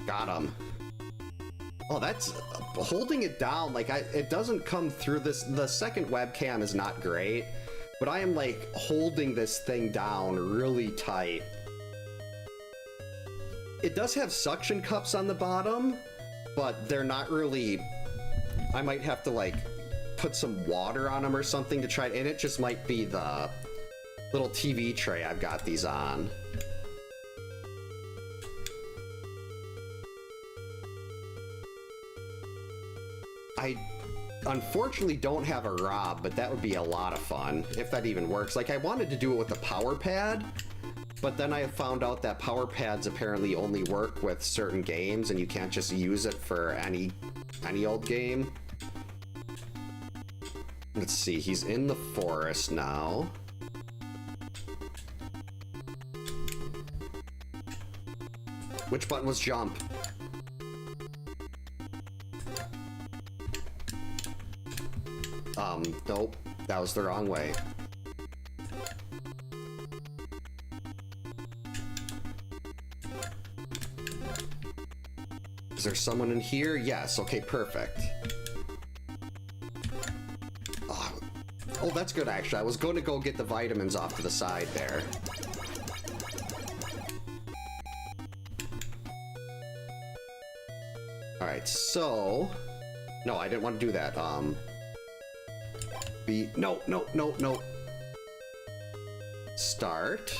Got him. Oh, that's holding it down. Like, it doesn't come through this. The second webcam is not great, but I am like holding this thing down really tight. It does have suction cups on the bottom, but they're not really. I might have to like put some water on them or something to try, and it just might be the little TV tray I've got these on. I unfortunately don't have a Rob, but that would be a lot of fun if that even works. Like, I wanted to do it with the power pad, but then I found out that power pads apparently only work with certain games and you can't just use it for any old game. Let's see, he's in the forest now. Which button was jump? Nope, that was the wrong way. Is there someone in here? Yes, okay, perfect. Oh, that's good, actually. I was going to go get the vitamins off to the side there. Alright, so... No, I didn't want to do that. No, no, no, no. Start.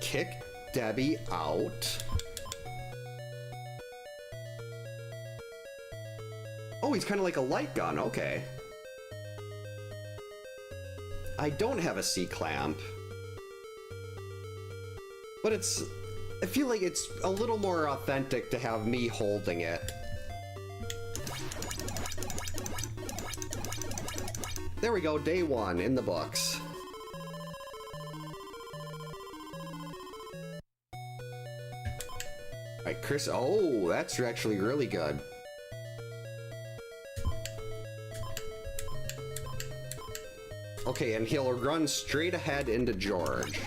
Kick Debbie out. Oh, he's kind of like a light gun. Okay. I don't have a C-clamp. But I feel like it's a little more authentic to have me holding it. There we go, day 1 in the books. Alright, Chris. Oh, that's actually really good. Okay, and he'll run straight ahead into George.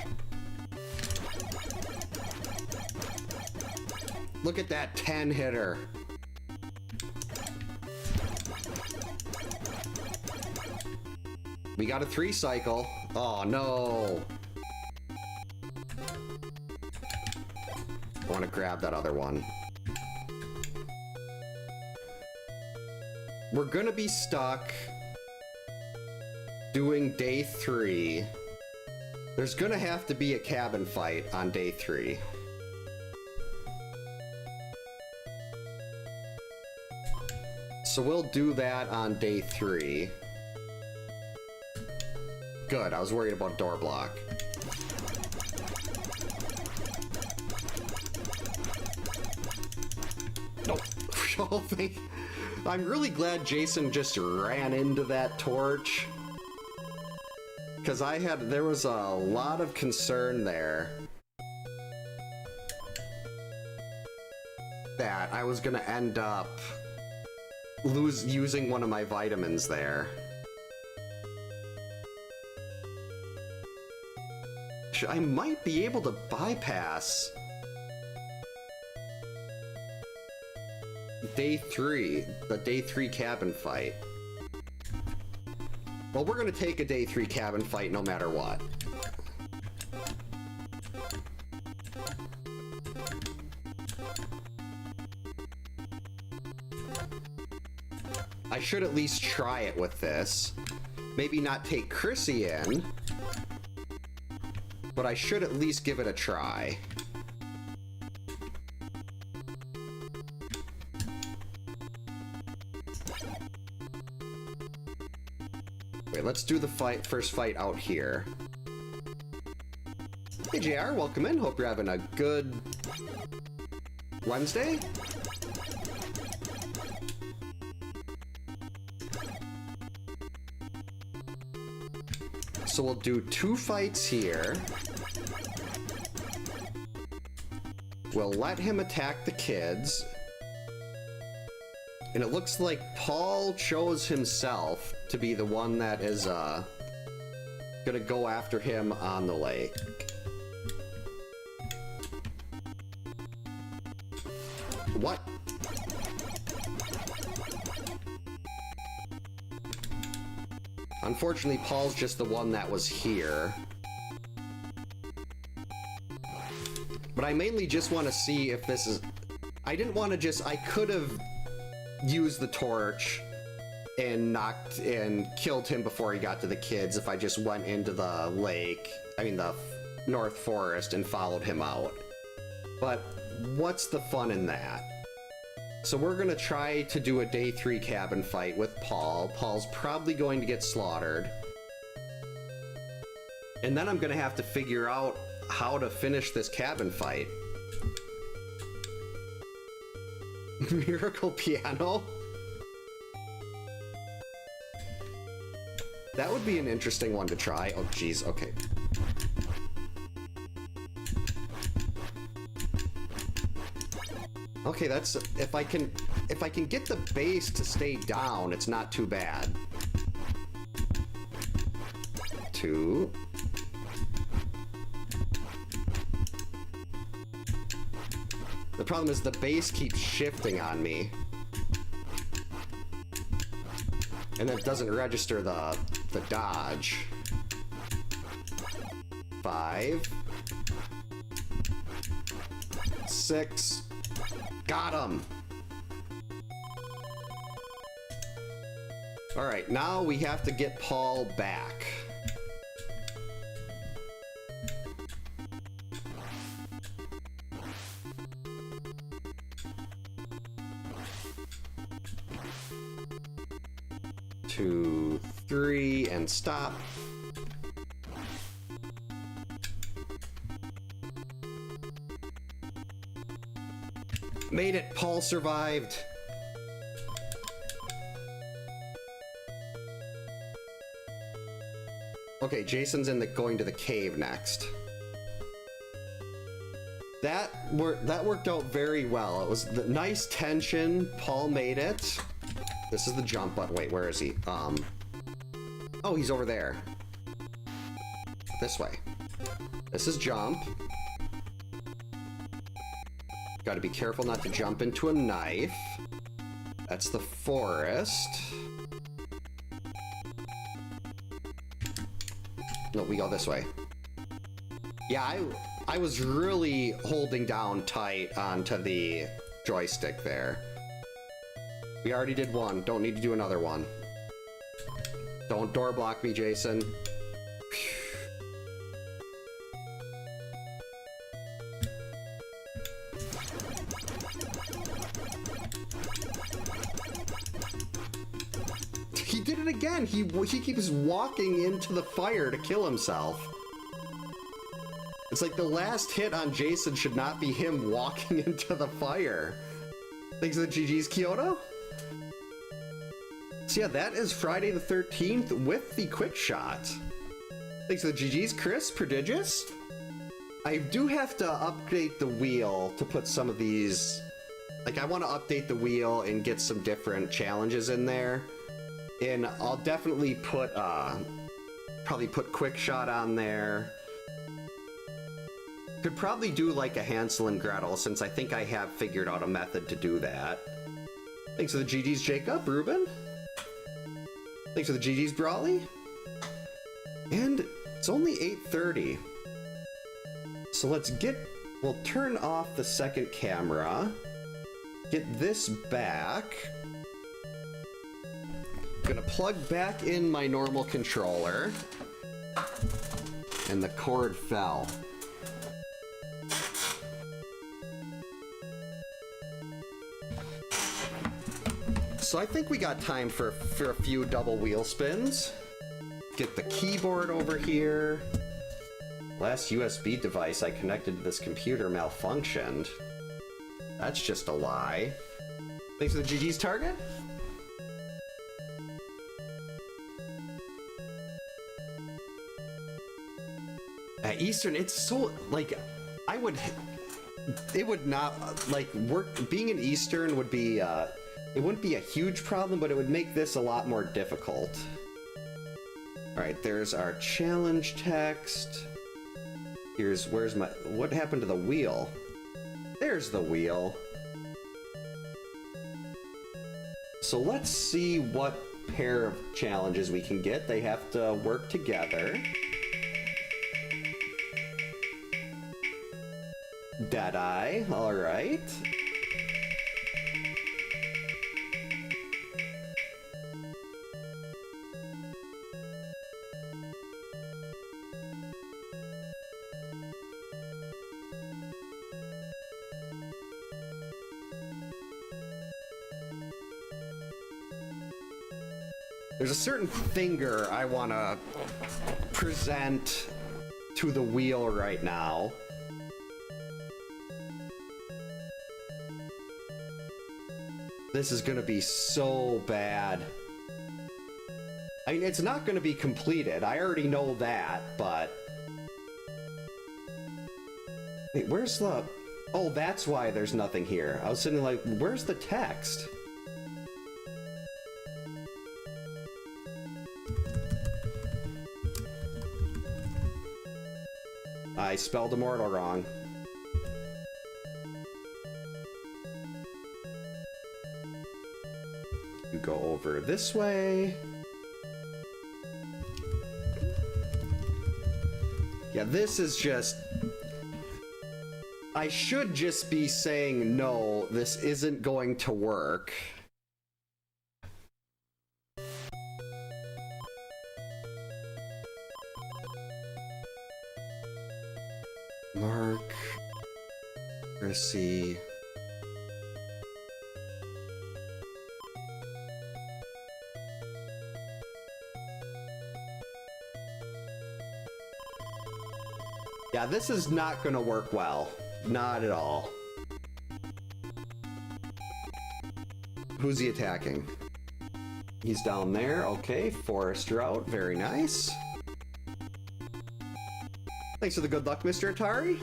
Look at that 10-hitter. We got a 3-cycle. Oh, no. I want to grab that other one. We're gonna be stuck. doing day 3. There's gonna have to be a cabin fight on day 3. So we'll do that on day 3. Good, I was worried about door block. Nope. I'm really glad Jason just ran into that torch. Because there was a lot of concern there that I was gonna end up using one of my vitamins there. I might be able to bypass day 3, the day 3 cabin fight. Well, we're gonna take a day 3 cabin fight no matter what. I should at least try it with this. Maybe not take Chrissy in, but I should at least give it a try. Wait, let's do the first fight out here. Hey JR, welcome in. Hope you're having a good Wednesday. So we'll do 2 fights here. We'll let him attack the kids. And it looks like Paul chose himself to be the one that is gonna go after him on the lake. What? Unfortunately, Paul's just the one that was here. But I mainly just want to see if this is... I didn't want to just... I could have used the torch and killed him before he got to the kids if I just went into the lake, I mean the North Forest, and followed him out. But what's the fun in that? So we're gonna try to do a day 3 cabin fight with Paul. Paul's probably going to get slaughtered. And then I'm gonna have to figure out how to finish this cabin fight. Miracle piano? That would be an interesting one to try. Oh geez, okay. Okay, that's if I can get the base to stay down, it's not too bad. 2. The problem is the base keeps shifting on me. And it doesn't register the dodge. 5. 6. Got him! Alright, now we have to get Paul back. Two, 3, and stop. Made it! Paul survived! Okay, Jason's going to the cave next. That worked out very well. It was the nice tension. Paul made it. This is the jump button. Wait, where is he? Oh, he's over there. This way. This is jump. Gotta be careful not to jump into a knife. That's the forest. No, we go this way. Yeah, I was really holding down tight onto the joystick there. We already did one. Don't need to do another one. Don't door block me, Jason. He did it again. He keeps walking into the fire to kill himself. It's like the last hit on Jason should not be him walking into the fire. Thanks to the GG's, Kyoto. So yeah, that is Friday the 13th with the quick shot. Thanks to the GG's, Chris, Prodigious. I do have to update the wheel to put some of these... Like, I want to update the wheel and get some different challenges in there. And I'll definitely put, probably put quick shot on there. Could probably do like a Hansel and Gretel, since I think I have figured out a method to do that. Thanks for the GG's, Jacob, Ruben. Thanks for the GG's, Brawley. And it's only 8:30. So we'll turn off the second camera. Get this back. Gonna plug back in my normal controller. And the cord fell. So I think we got time for a few double wheel spins. Get the keyboard over here. Last USB device I connected to this computer malfunctioned. That's just a lie. Thanks for the GG's, Target. At Eastern, it's so, like, it would not, like, being in Eastern would be, it wouldn't be a huge problem, but it would make this a lot more difficult. Alright, there's our challenge text. What happened to the wheel? There's the wheel. So let's see what pair of challenges we can get. They have to work together. Deadeye, alright. There's a certain finger I want to present to the wheel right now. This is going to be so bad. I mean, it's not going to be completed. I already know that, but... Wait, where's the... Oh, that's why there's nothing here. I was sitting like, where's the text? I spelled immortal wrong. You go over this way. Yeah, this is just... I should just be saying, no, this isn't going to work. Mark, Chrissy. Yeah, this is not gonna work well. Not at all. Who's he attacking? He's down there. Okay, Forest Route. Very nice. Thanks for the good luck, Mr. Atari.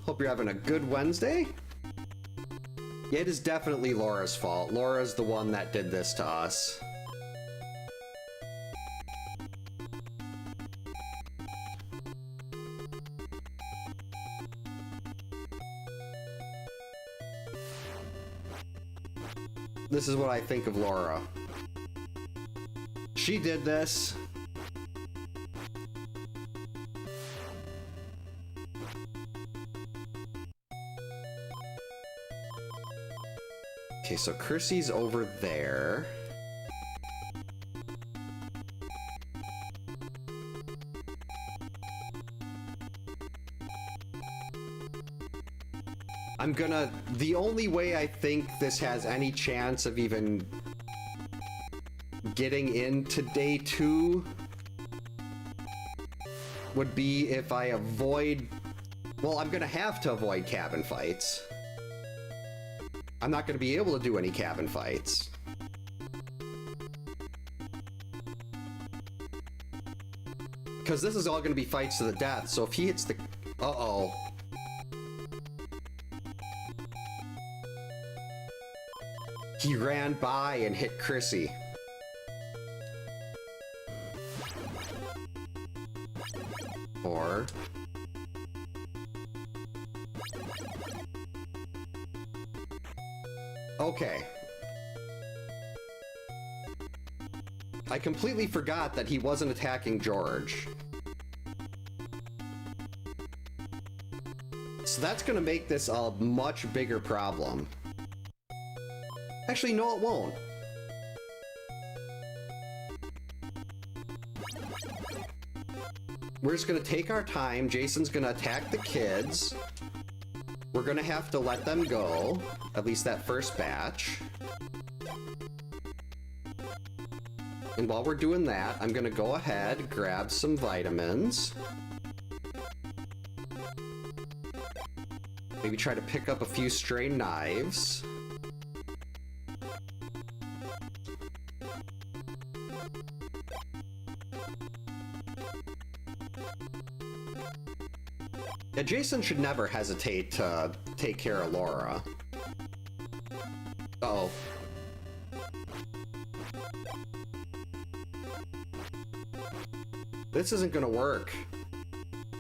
Hope you're having a good Wednesday. Yeah, it is definitely Laura's fault. Laura's the one that did this to us. This is what I think of Laura. She did this. Okay, so Kirsty's over there. The only way I think this has any chance of even getting into day 2 would be if I avoid... Well, I'm gonna have to avoid cabin fights. I'm not gonna be able to do any cabin fights. Because this is all gonna be fights to the death, so if he hits the... Uh-oh. He ran by and hit Chrissy. Or... Okay. I completely forgot that he wasn't attacking George. So that's gonna make this a much bigger problem. Actually, no, it won't. We're just gonna take our time. Jason's gonna attack the kids. We're gonna have to let them go, at least that first batch. And while we're doing that, I'm gonna go ahead, grab some vitamins. Maybe try to pick up a few stray knives. Yeah, Jason should never hesitate to take care of Laura. Uh-oh. This isn't gonna work.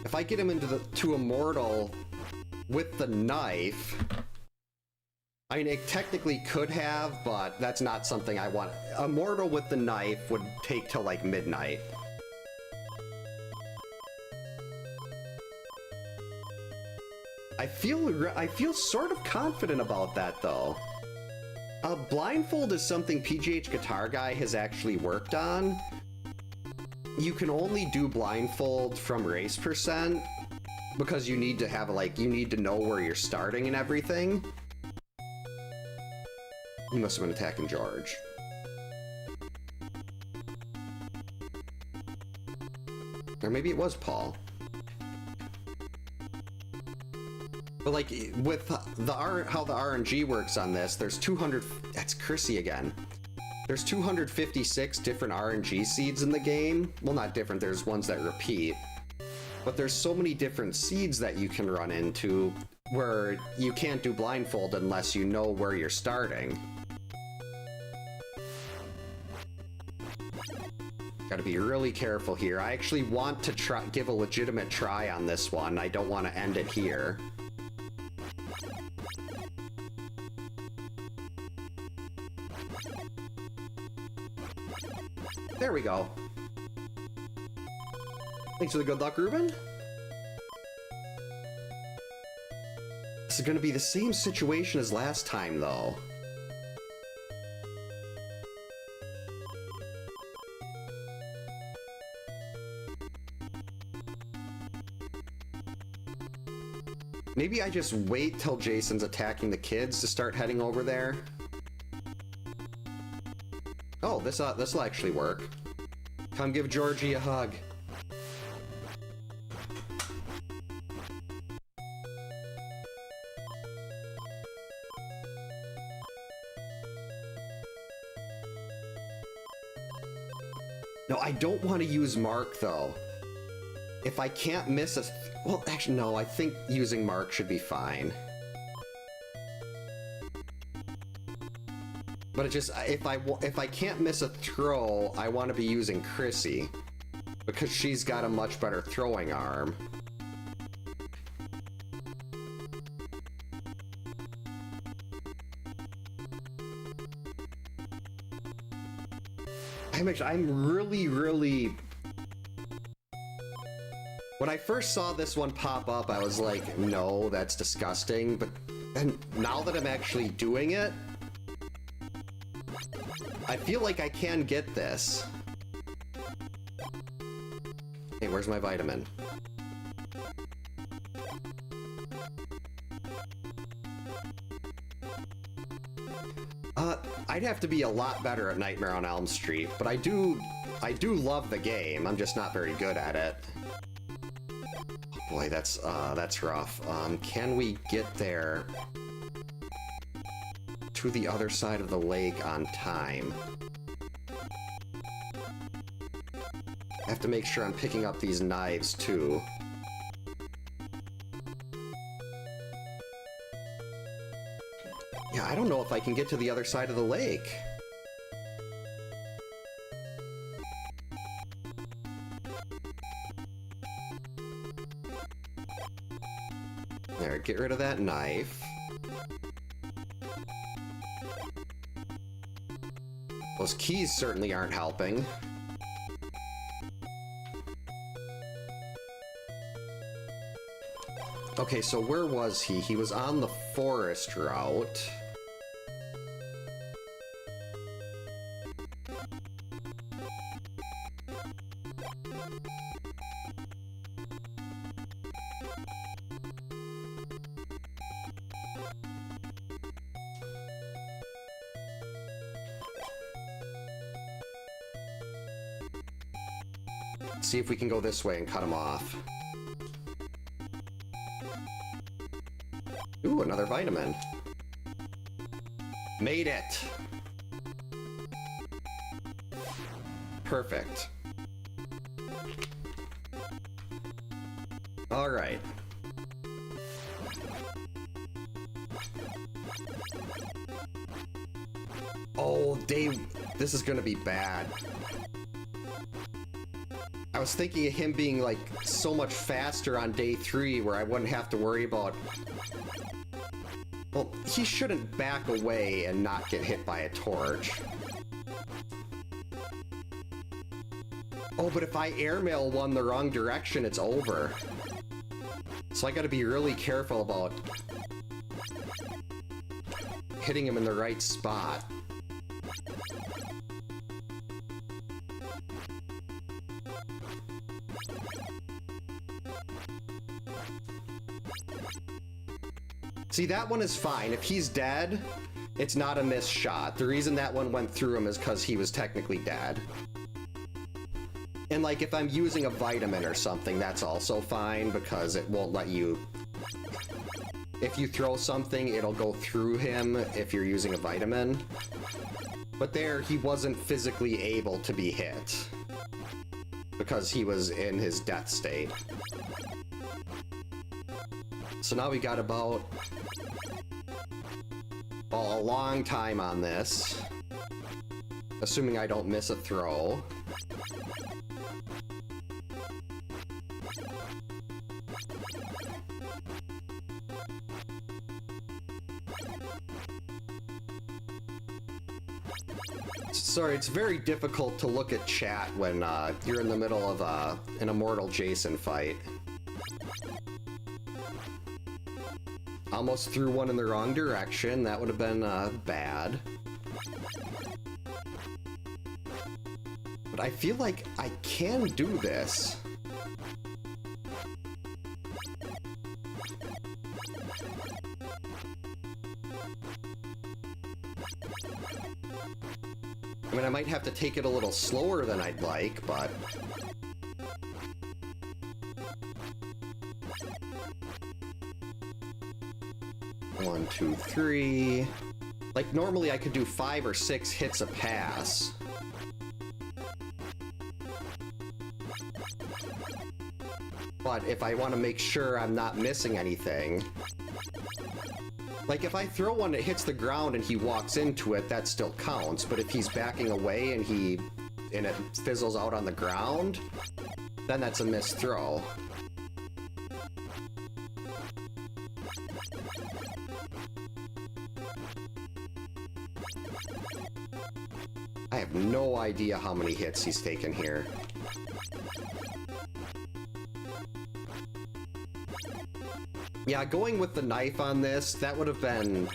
If I get him to Immortal with the knife... I mean, it technically could have, but that's not something I want. Immortal with the knife would take till like midnight. I feel sort of confident about that, though. Blindfold is something PGH Guitar Guy has actually worked on. You can only do blindfold from race percent because you need to have, like, you need to know where you're starting and everything. He must have been attacking George. Or maybe it was Paul. But like, with how the RNG works on this, there's 200... That's Chrissy again. There's 256 different RNG seeds in the game. Well, not different, there's ones that repeat. But there's so many different seeds that you can run into where you can't do blindfold unless you know where you're starting. Gotta be really careful here. I actually want to give a legitimate try on this one. I don't want to end it here. There we go. Thanks for the good luck, Ruben. This is gonna be the same situation as last time, though. Maybe I just wait till Jason's attacking the kids to start heading over there. Oh, this'll actually work. Come give Georgie a hug. No, I don't want to use Mark, though. If I can't miss a... Well, actually, no, I think using Mark should be fine. But it just, if I can't miss a throw, I want to be using Chrissy. Because she's got a much better throwing arm. I'm really... When I first saw this one pop up, I was like, no, that's disgusting. But then, now that I'm actually doing it, I feel like I can get this. Hey, where's my vitamin? I'd have to be a lot better at Nightmare on Elm Street, but I do love the game. I'm just not very good at it. Boy, that's rough. Can we get there to the other side of the lake on time? I have to make sure I'm picking up these knives too. Yeah, I don't know if I can get to the other side of the lake. There, get rid of that knife. Those keys certainly aren't helping. Okay, so where was he? He was on the forest route. Let's see if we can go this way and cut him off. Ooh, another vitamin. Made it! Perfect. Alright. Oh, this is gonna be bad. I was thinking of him being, like, so much faster on day 3 where I wouldn't have to worry about... Well, he shouldn't back away and not get hit by a torch. Oh, but if I airmail one the wrong direction, it's over. So I gotta be really careful about hitting him in the right spot. See, that one is fine. If he's dead, it's not a missed shot. The reason that one went through him is because he was technically dead. And, like, if I'm using a vitamin or something, that's also fine, because it won't let you... If you throw something, it'll go through him if you're using a vitamin. But there, he wasn't physically able to be hit, because he was in his death state. So now we got about a long time on this, assuming I don't miss a throw. Sorry, it's very difficult to look at chat when you're in the middle of an Immortal Jason fight. Almost threw one in the wrong direction. That would have been bad. But I feel like I can do this. I mean, I might have to take it a little slower than I'd like, but... One, two, three... Like, normally I could do 5 or 6 hits a pass. But if I want to make sure I'm not missing anything... Like, if I throw one that hits the ground and he walks into it, that still counts. But if he's backing away and it fizzles out on the ground, then that's a missed throw. I have no idea how many hits he's taken here. Yeah, going with the knife on this, that would have been...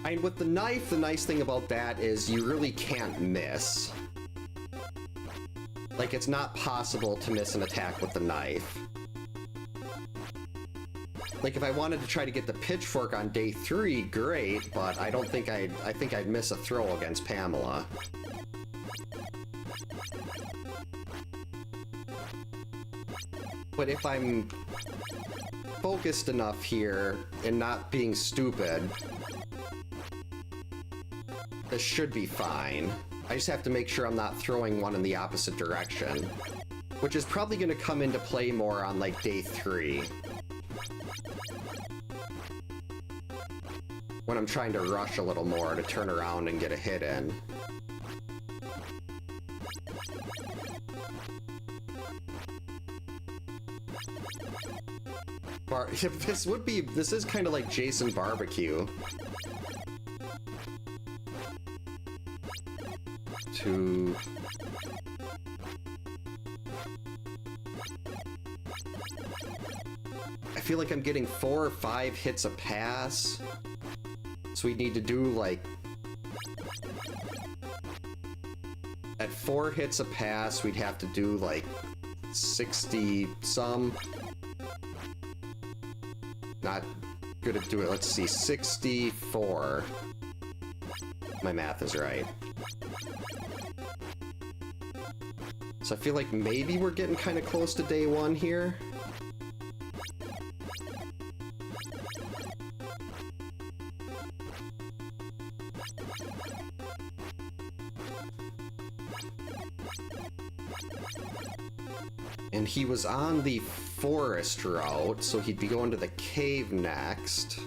I mean, with the knife, the nice thing about that is you really can't miss. Like, it's not possible to miss an attack with the knife. Like, if I wanted to try to get the pitchfork on day 3, great, but I don't think I think I'd miss a throw against Pamela. But if I'm focused enough here and not being stupid, this should be fine. I just have to make sure I'm not throwing one in the opposite direction, which is probably going to come into play more on like day 3. When I'm trying to rush a little more to turn around and get a hit in. This is kind of like Jason Barbecue. I feel like I'm getting 4 or 5 hits a pass. So we need to do like... At 4 hits a pass, we'd have to do like 60 some. Not good at doing it. Let's see, 64. My math is right. So I feel like maybe we're getting kind of close to day 1 here. And he was on the forest route, so he'd be going to the cave next.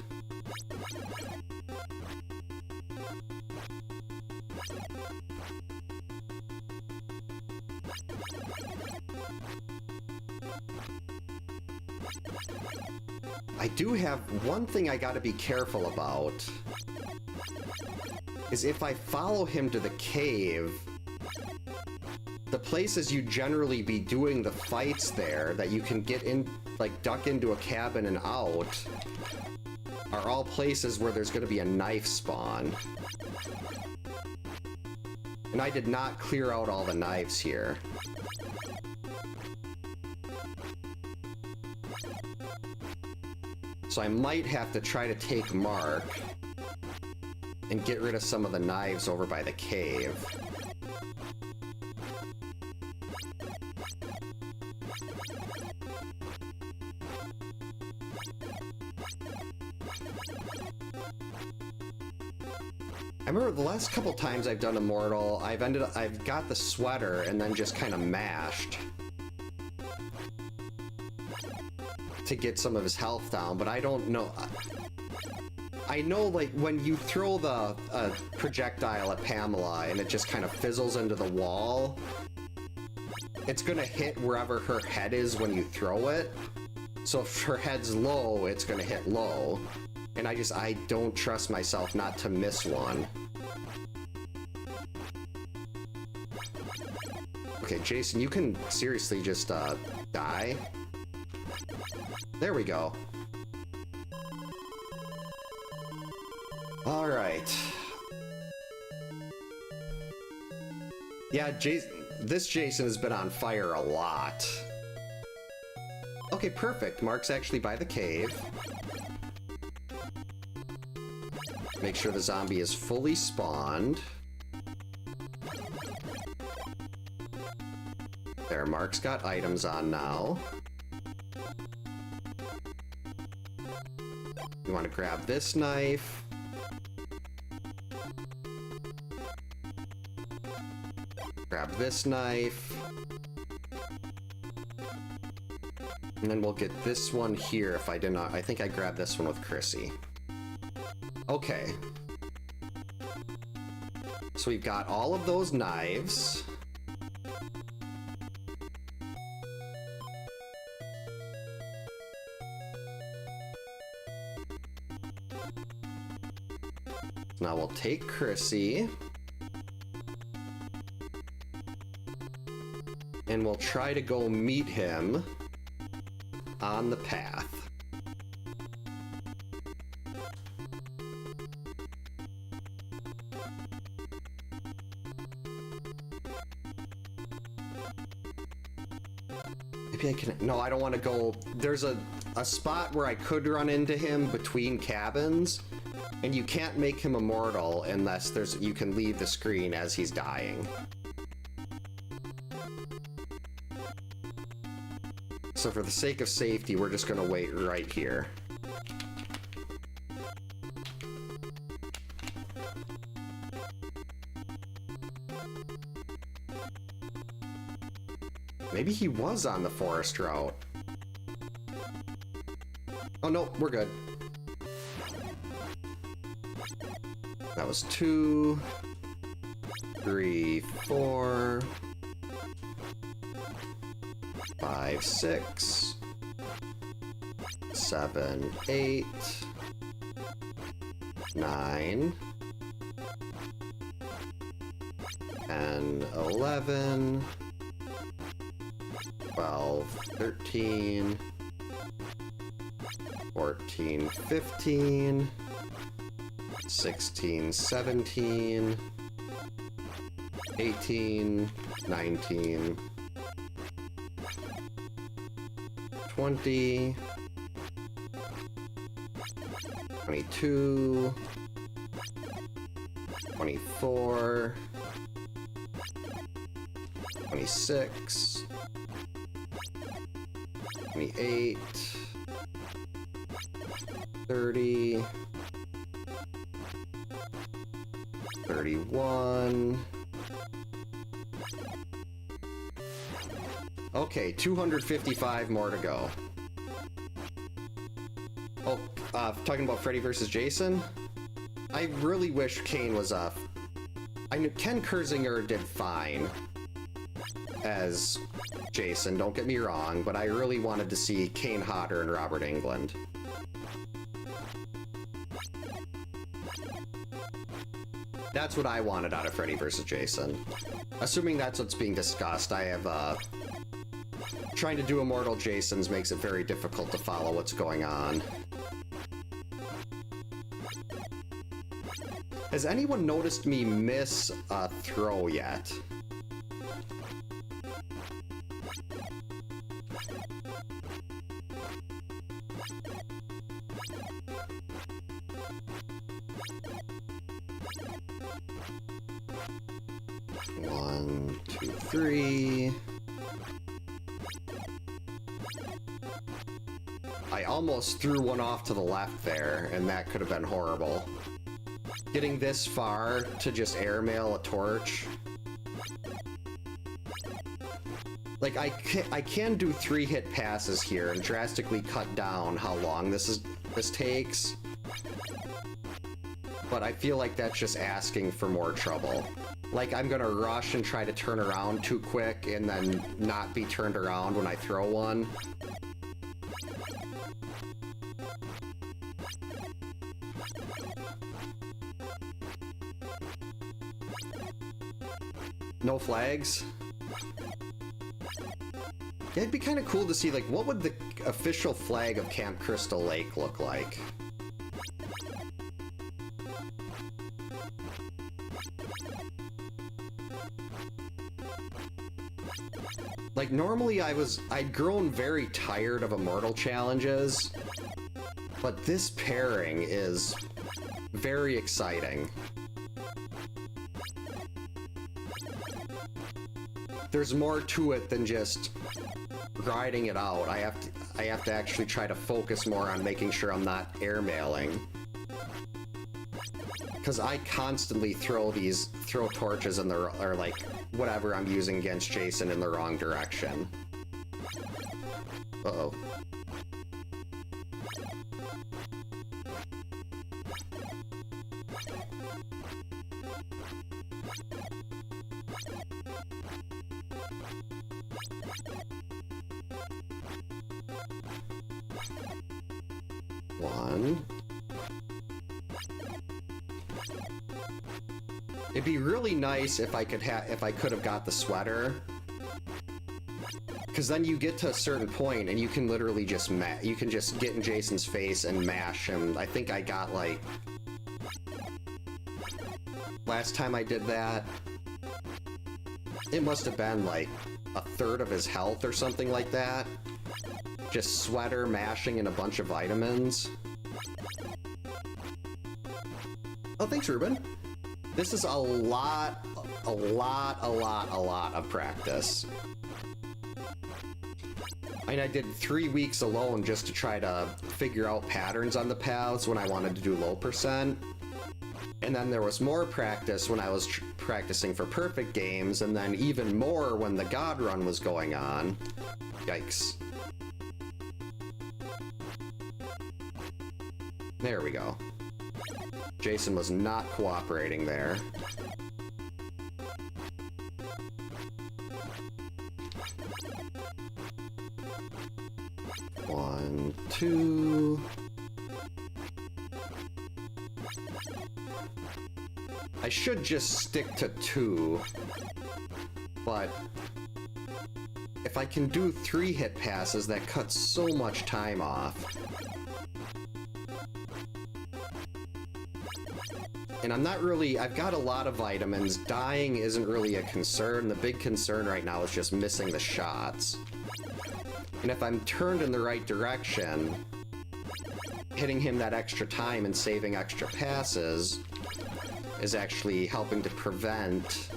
I do have one thing I gotta be careful about, is if I follow him to the cave, the places you generally be doing the fights there that you can get in, like duck into a cabin and out, are all places where there's gonna be a knife spawn. And I did not clear out all the knives here. So I might have to try to take Mark and get rid of some of the knives over by the cave. I remember the last couple times I've done Immortal, I've got the sweater and then just kind of mashed to get some of his health down, but I don't know. I know, like, when you throw the projectile at Pamela and it just kind of fizzles into the wall, it's gonna hit wherever her head is when you throw it. So if her head's low, it's gonna hit low. And I don't trust myself not to miss one. Okay, Jason, you can seriously just, die. There we go. Alright. Yeah, this Jason has been on fire a lot. Okay, perfect. Mark's actually by the cave. Make sure the zombie is fully spawned. There, Mark's got items on now. You want to grab this knife. Grab this knife. And then we'll get this one here if I did not. I think I grabbed this one with Chrissy. Okay. So we've got all of those knives. Now we'll take Chrissy. And we'll try to go meet him on the path. Maybe I can... No, I don't want to go... There's a a spot where I could run into him between cabins, and you can't make him immortal unless you can leave the screen as he's dying. So for the sake of safety, we're just gonna wait right here. Maybe he was on the forest route. Oh no, we're good. That was 2, 3, 4, 5, 6, 7, 8, 9, 10, 11, 12, 13, 14, 15, 16, 17, 18, 19, 20, 22, 24, 26, 28, 30, 31. Okay, 255 more to go. Oh, talking about Freddy vs. Jason? I really wish Kane was I knew Ken Kersinger did fine as Jason, don't get me wrong, but I really wanted to see Kane Hodder and Robert Englund. That's what I wanted out of Freddy vs. Jason. Assuming that's what's being discussed, I have, trying to do Immortal Jasons makes it very difficult to follow what's going on. Has anyone noticed me miss a throw yet? One, two, three. I almost threw one off to the left there, and that could have been horrible. Getting this far to just airmail a torch. Like, I can do 3-hit passes here and drastically cut down how long this takes. But I feel like that's just asking for more trouble. Like, I'm gonna rush and try to turn around too quick and then not be turned around when I throw one. No flags? Yeah, it'd be kind of cool to see, like, what would the official flag of Camp Crystal Lake look like? Like, normally I'd grown very tired of Immortal challenges, but this pairing is very exciting. There's more to it than just grinding it out. I have to actually try to focus more on making sure I'm not airmailing. Because I constantly throw torches in the, or like, whatever I'm using against Jason in the wrong direction. Uh-oh. One. It'd be really nice if I could have got the sweater, because then you get to a certain point and you can literally just you can just get in Jason's face and mash him. I think I got, like, last time I did that, it must have been like a third of his health or something like that. just sweater mashing in a bunch of vitamins. Oh, thanks, Ruben. This is a lot of practice. I mean, I did 3 weeks alone just to try to figure out patterns on the paths when I wanted to do low percent. And then there was more practice when I was practicing for perfect games, and then even more when the God Run was going on. Yikes. There we go. Jason was not cooperating there. One, two. I should just stick to 2, but if I can do 3 hit passes, that cuts so much time off. And I'm not really, I've got a lot of vitamins. Dying isn't really a concern. The big concern right now is just missing the shots. And if I'm turned in the right direction, hitting him that extra time and saving extra passes is actually helping to prevent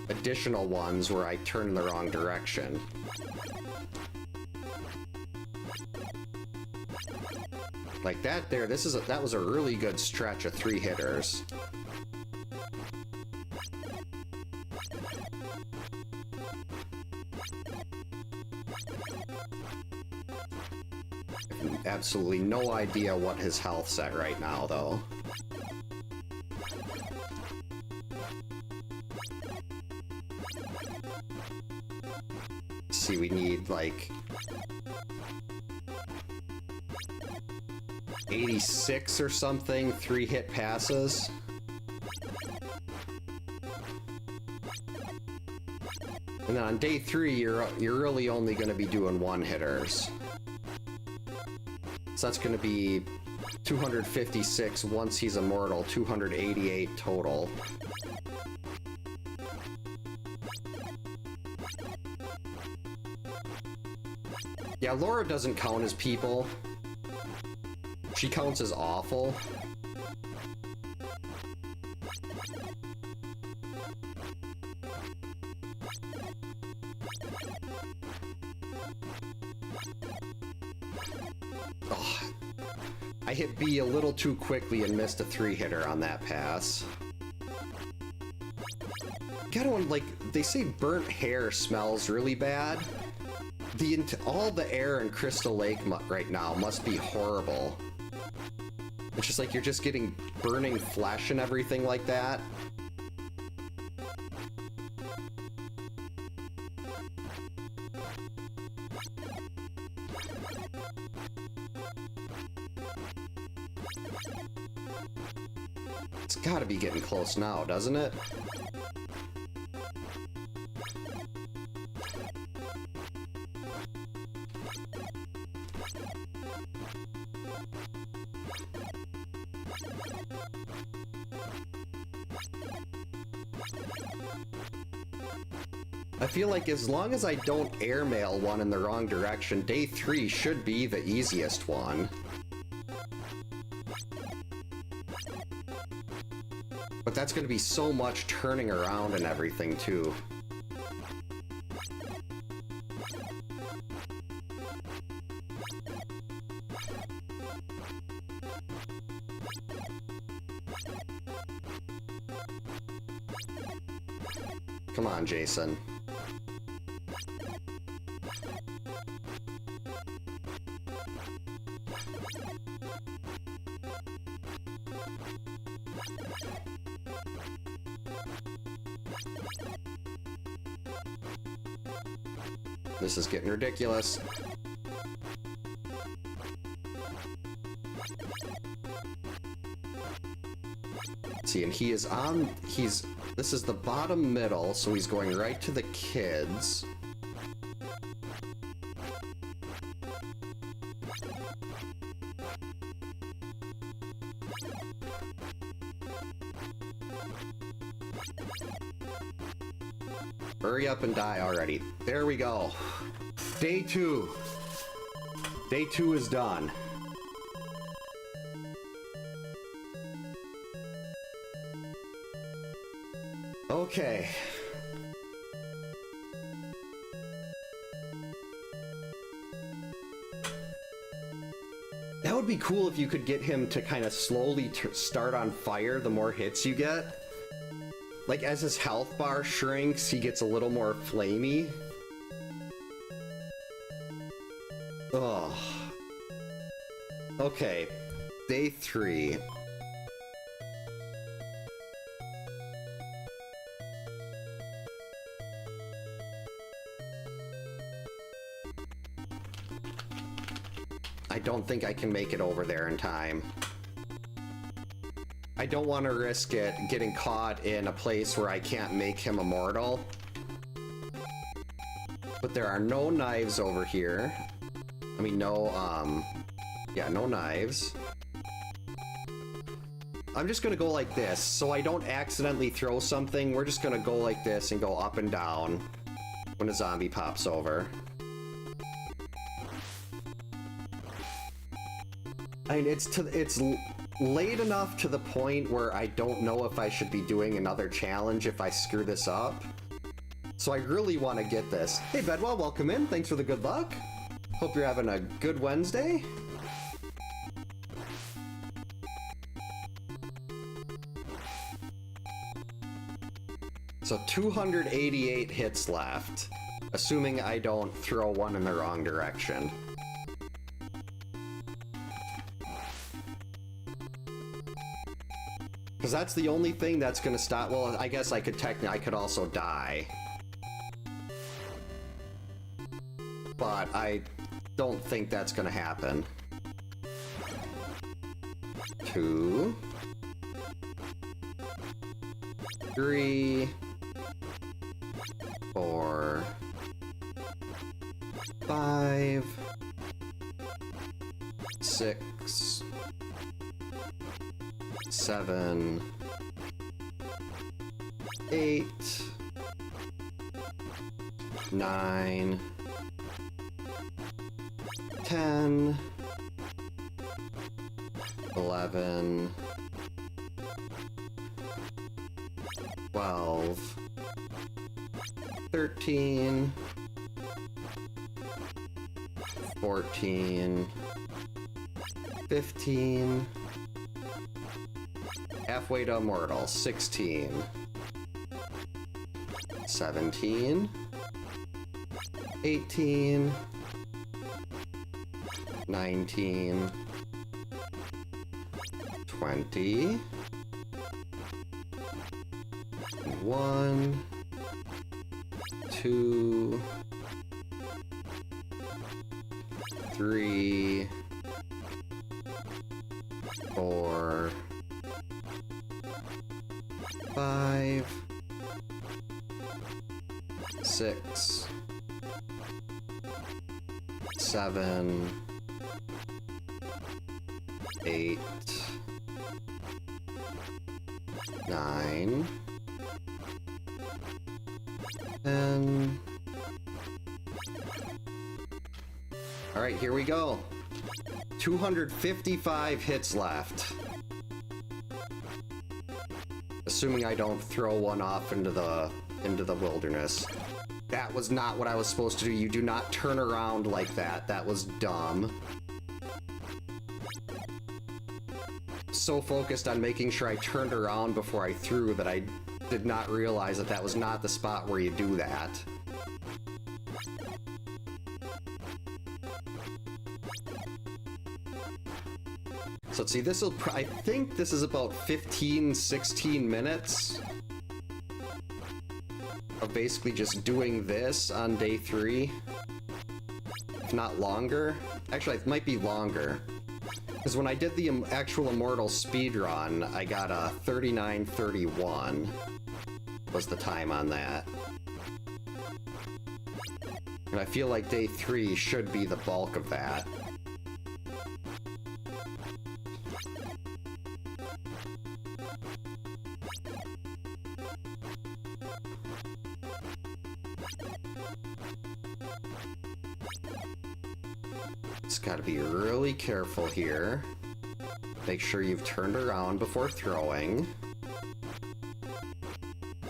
additional ones where I turn in the wrong direction. Like that there, that was a really good stretch of 3 hitters. Absolutely no idea what his health's at right now, though. Let's see, we need like 86 or something, 3 hit passes. And then on day 3, you're really only going to be doing 1 hitters. So that's going to be 256 once he's immortal, 288 total. Yeah, Laura doesn't count as people. She counts as awful. Oh, I hit B a little too quickly and missed a 3-hitter on that pass. Gotta wonder, like, they say burnt hair smells really bad. All the air in Crystal Lake right now must be horrible. It's just like you're just getting burning flesh and everything like that. It's gotta be getting close now, doesn't it? I feel like as long as I don't airmail one in the wrong direction, day 3 should be the easiest one. But that's going to be so much turning around and everything, too. Come on, Jason. This is getting ridiculous. See, and this is the bottom middle, so he's going right to the kids. Hurry up and die already. There we go. Day 2. Day 2 is done. Okay. That would be cool if you could get him to kind of slowly start on fire the more hits you get. Like, as his health bar shrinks, he gets a little more flamey. Ugh. Okay. Day 3. I don't think I can make it over there in time. I don't want to risk it getting caught in a place where I can't make him immortal. But there are no knives over here. I mean, no knives. I'm just gonna go like this, so I don't accidentally throw something. We're just gonna go like this and go up and down when a zombie pops over. I mean, it's late enough to the point where I don't know if I should be doing another challenge if I screw this up. So I really want to get this. Hey Bedwell, welcome in. Thanks for the good luck. Hope you're having a good Wednesday. So 288 hits left, assuming I don't throw one in the wrong direction. Because that's the only thing that's going to stop. Well, I guess I could also die. But I don't think that's going to happen. 2, 3, 4, 5, 6, 7, 8, 9, 10, 11, 12, 13, 14, 15, halfway to immortal, 16, 17, 18, 19, 20, 1, 2, 3, 4, 5, 6, 7, 8, 9, 10. All right, here we go. 255 hits left. Assuming I don't throw one off into the wilderness. That was not what I was supposed to do. You do not turn around like that. That was dumb. So focused on making sure I turned around before I threw that I did not realize that that was not the spot where you do that. So let's see, I think this is about 15, 16 minutes of basically just doing this on day 3. If not longer. Actually, it might be longer. Because when I did the actual Immortal speedrun, I got a 39:31 was the time on that. And I feel like day 3 should be the bulk of that. Just gotta be really careful here. Make sure you've turned around before throwing.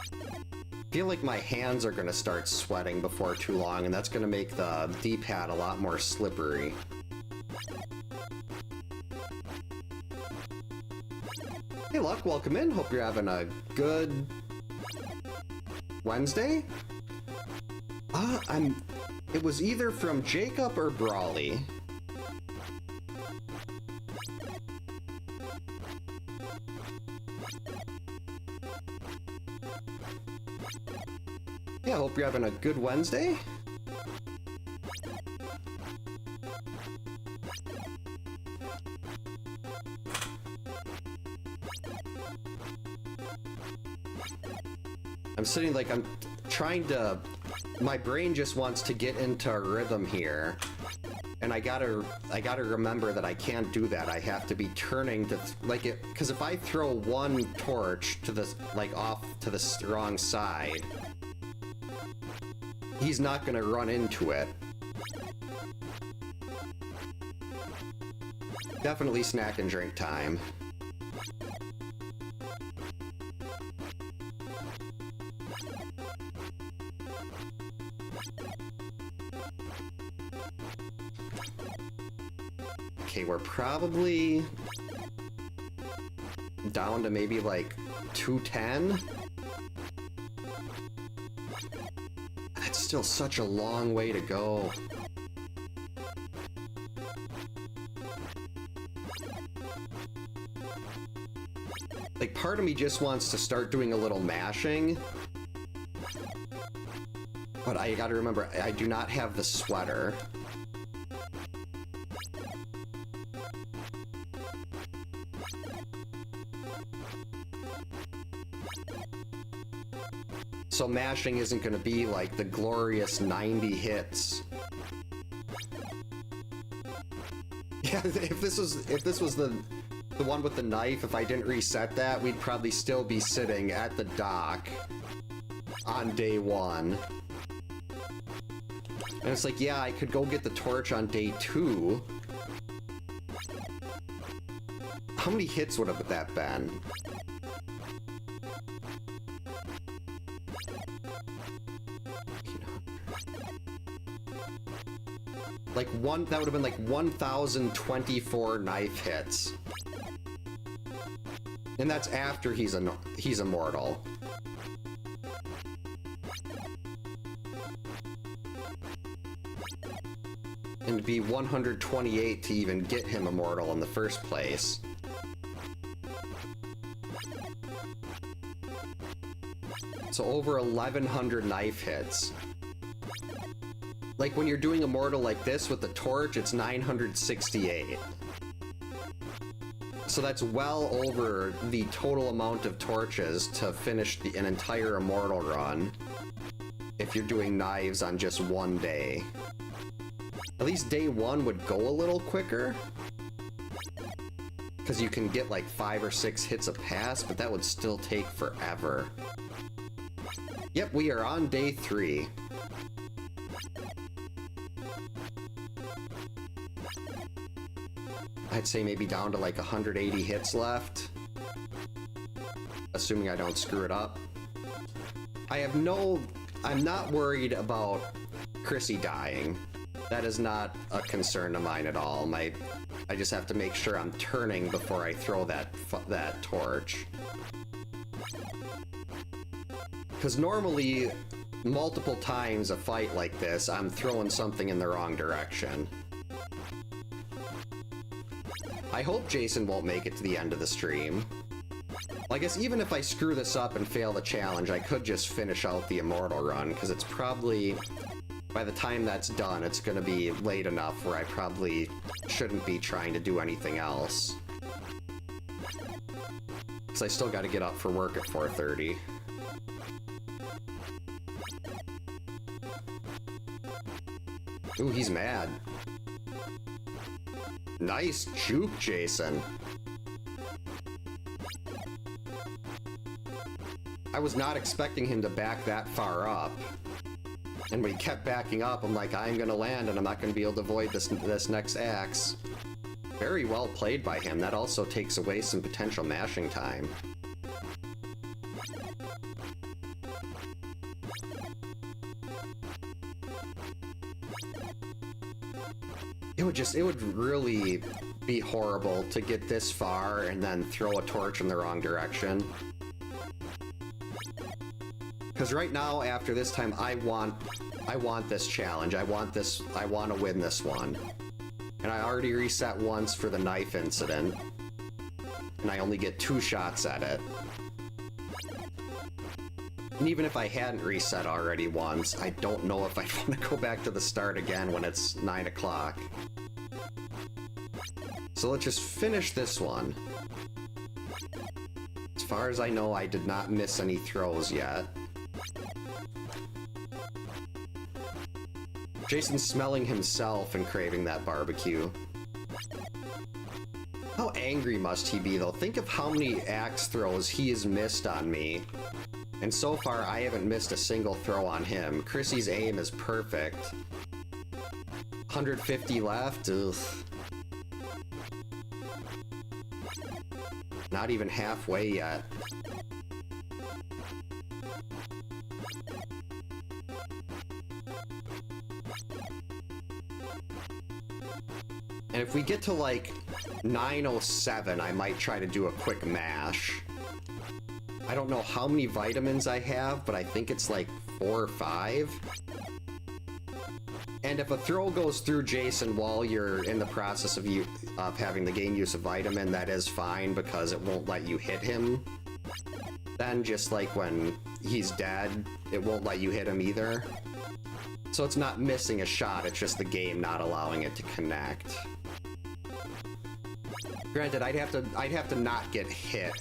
I feel like my hands are gonna start sweating before too long, and that's gonna make the D-pad a lot more slippery. Hey Luck, welcome in. Hope you're having a good Wednesday. It was either from Jacob or Brawley. Yeah, hope you're having a good Wednesday. I'm sitting like I'm trying to... My brain just wants to get into a rhythm here. And I gotta remember that I can't do that. I have to be turning to, like, it, because if I throw one torch to the, like, off to the wrong side, he's not gonna run into it. Definitely snack and drink time. Okay, we're probably down to maybe like 210. That's still such a long way to go. Like, part of me just wants to start doing a little mashing. But I gotta remember, I do not have the sweater. So mashing isn't going to be like the glorious 90 hits. Yeah, if this was the one with the knife, if I didn't reset that, we'd probably still be sitting at the dock on day one. And it's like, yeah, I could go get the torch on day 2. How many hits would have that been? Like that would have been like 1,024 knife hits. And that's after he's immortal. And it'd be 128 to even get him immortal in the first place. So over 1,100 knife hits. Like, when you're doing immortal like this with the torch, it's 968. So that's well over the total amount of torches to finish an entire immortal run if you're doing knives on just one day. At least day 1 would go a little quicker, because you can get like 5 or 6 hits a pass, but that would still take forever. Yep, we are on day 3. I'd say maybe down to like 180 hits left. Assuming I don't screw it up. I'm not worried about Chrissy dying. That is not a concern of mine at all. I just have to make sure I'm turning before I throw that torch. Because normally, multiple times a fight like this, I'm throwing something in the wrong direction. I hope Jason won't make it to the end of the stream. Well, I guess even if I screw this up and fail the challenge, I could just finish out the immortal run, because it's probably... By the time that's done, it's going to be late enough where I probably shouldn't be trying to do anything else. Because I still got to get up for work at 4:30. Ooh, he's mad. Nice juke, Jason. I was not expecting him to back that far up. And when he kept backing up, I'm like, I'm gonna land and I'm not gonna be able to avoid this next axe. Very well played by him. That also takes away some potential mashing time. It would really be horrible to get this far and then throw a torch in the wrong direction. Because right now, after this time, I want this challenge. I want to win this one. And I already reset once for the knife incident. And I only get 2 shots at it. And even if I hadn't reset already once, I don't know if I want to go back to the start again when it's 9 o'clock. So let's just finish this one. As far as I know, I did not miss any throws yet. Jason's smelling himself and craving that barbecue. How angry must he be, though? Think of how many axe throws he has missed on me. And so far, I haven't missed a single throw on him. Chrissy's aim is perfect. 150 left? Ugh. Not even halfway yet. And if we get to like 9:07, I might try to do a quick mash. I don't know how many vitamins I have, but I think it's like 4 or 5. And if a throw goes through Jason while you're in the process of having the game use a vitamin, that is fine because it won't let you hit him. Then just like when he's dead, it won't let you hit him either. So it's not missing a shot, it's just the game not allowing it to connect. Granted, I'd have to not get hit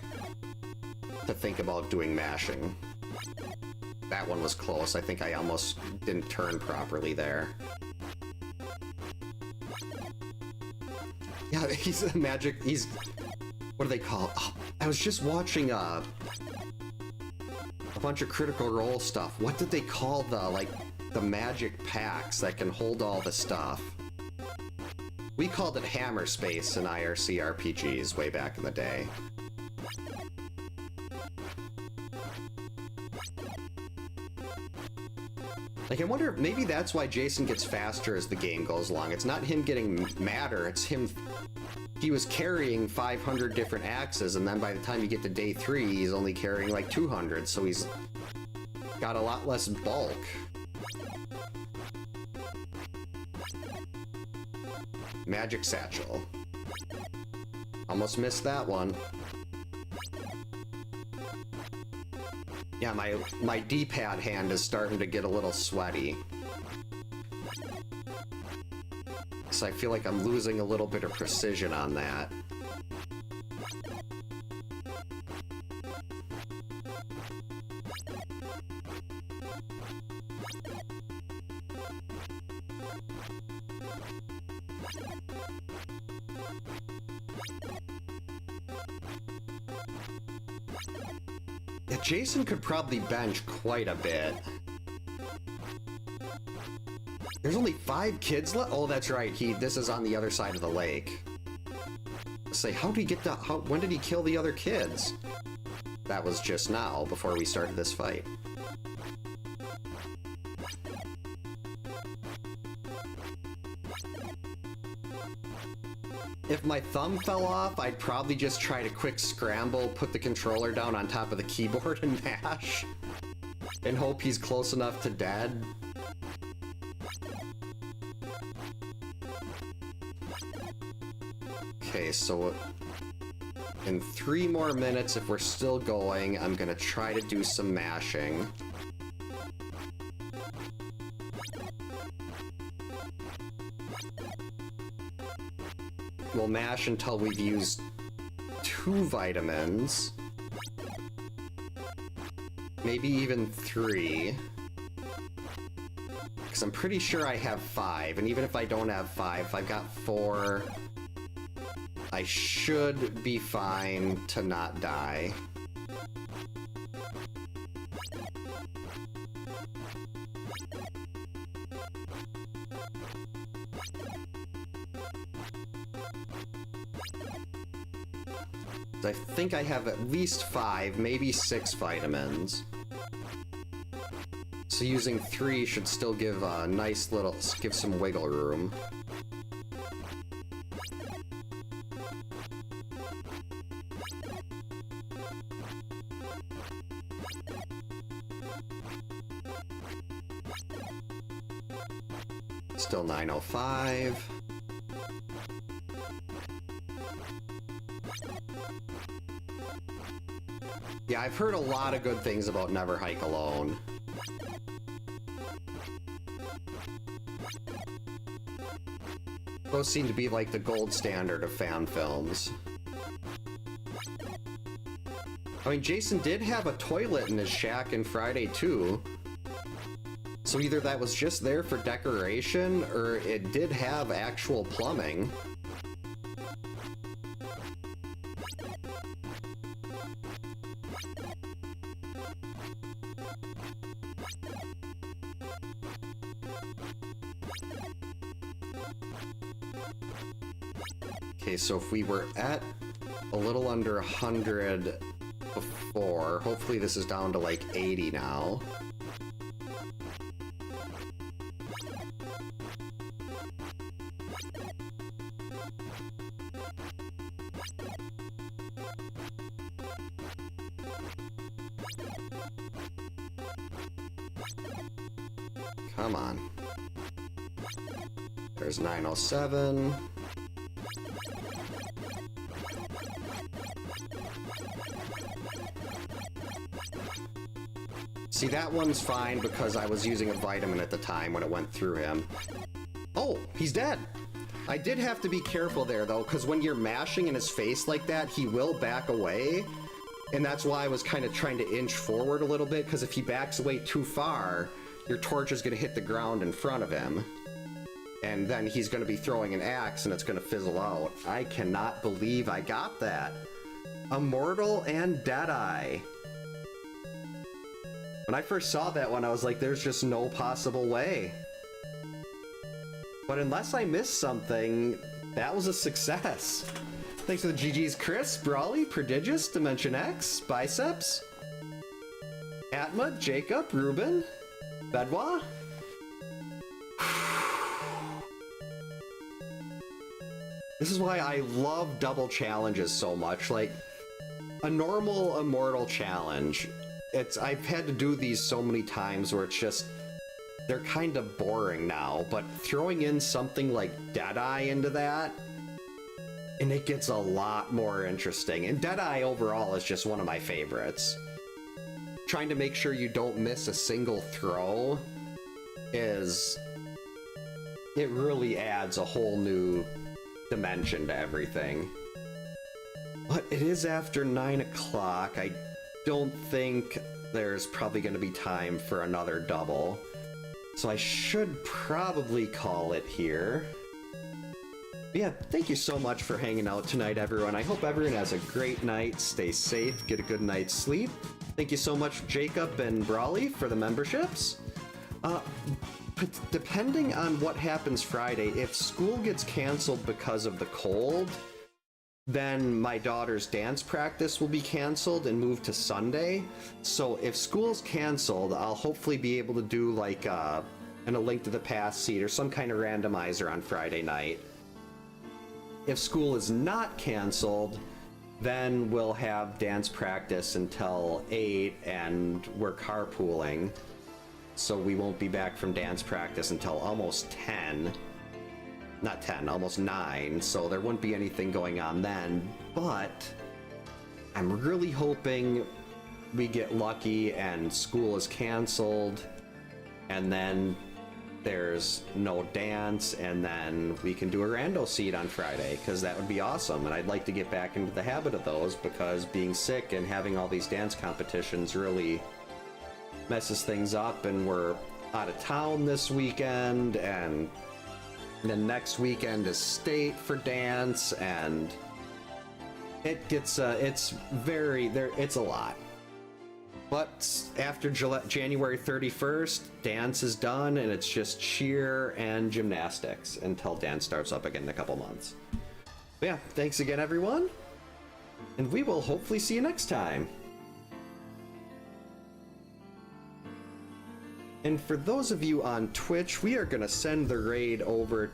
to think about doing mashing. That one was close. I think I almost didn't turn properly there. Yeah, he's a magic... What do they call... Oh, I was just watching a bunch of Critical Role stuff. What did they call the magic packs that can hold all the stuff? We called it Hammer Space in IRC RPGs way back in the day. Like, I wonder if maybe that's why Jason gets faster as the game goes along. It's not him getting madder, it's him... He was carrying 500 different axes, and then by the time you get to day 3, he's only carrying like 200, so he's got a lot less bulk. Magic Satchel. Almost missed that one. Yeah, my D-pad hand is starting to get a little sweaty. So I feel like I'm losing a little bit of precision on that. Yeah, Jason could probably bench quite a bit. There's only 5 kids left? Oh, that's right. This is on the other side of the lake. Say, how did he get when did he kill the other kids? That was just now, before we started this fight. If my thumb fell off, I'd probably just try to quick scramble, put the controller down on top of the keyboard and mash. And hope he's close enough to dead. Okay, so in 3 more minutes, if we're still going, I'm gonna try to do some mashing. We'll mash until we've used 2 vitamins. Maybe even 3. Because I'm pretty sure I have 5, and even if I don't have 5, if I've got 4... I should be fine to not die. I think I have at least 5, maybe 6 vitamins. So using 3 should still give a nice little, give some wiggle room. Still 905. Yeah, I've heard a lot of good things about Never Hike Alone. Those seem to be like the gold standard of fan films. I mean, Jason did have a toilet in his shack in Friday 2. So either that was just there for decoration, or it did have actual plumbing. Okay, so if we were at a little under 100 before, hopefully this is down to like 80 now. Come on. There's 907. See, that one's fine because I was using a vitamin at the time when it went through him. Oh, he's dead! I did have to be careful there, though, because when you're mashing in his face like that, he will back away. And that's why I was kind of trying to inch forward a little bit, because if he backs away too far, your torch is going to hit the ground in front of him. And then he's going to be throwing an axe, and it's going to fizzle out. I cannot believe I got that. Immortal and Deadeye. When I first saw that one, I was like, there's just no possible way. But unless I missed something, that was a success. Thanks for the GG's, Chris, Brawly, Prodigious, Dimension X, Biceps, Atma, Jacob, Ruben, Bedwa. This is why I love double challenges so much. Like, a normal Immortal challenge, I've had to do these so many times where it's just, they're kind of boring now, but throwing in something like Deadeye into that, and it gets a lot more interesting. And Deadeye overall is just one of my favorites. Trying to make sure you don't miss a single throw it really adds a whole new dimension to everything. But it is after 9 o'clock. I don't think there's probably going to be time for another double. So I should probably call it here. But yeah, thank you so much for hanging out tonight, everyone. I hope everyone has a great night. Stay safe, get a good night's sleep. Thank you so much, Jacob and Brawly, for the memberships. Depending on what happens Friday, if school gets canceled because of the cold, then my daughter's dance practice will be canceled and moved to Sunday. So if school's canceled, I'll hopefully be able to do like a Link to the Past seed or some kind of randomizer on Friday night. If school is not canceled, then we'll have dance practice until 8 and we're carpooling. So we won't be back from dance practice until almost 10. Not 10, almost 9, so there wouldn't be anything going on then, but I'm really hoping we get lucky and school is canceled, and then there's no dance, and then we can do a rando seed on Friday, because that would be awesome, and I'd like to get back into the habit of those, because being sick and having all these dance competitions really messes things up, and we're out of town this weekend, and then next weekend is state for dance, and it gets it's a lot. But after January 31st, dance is done, and it's just cheer and gymnastics until dance starts up again in a couple months. But yeah, thanks again, everyone. And we will hopefully see you next time. And for those of you on Twitch, we are going to send the raid over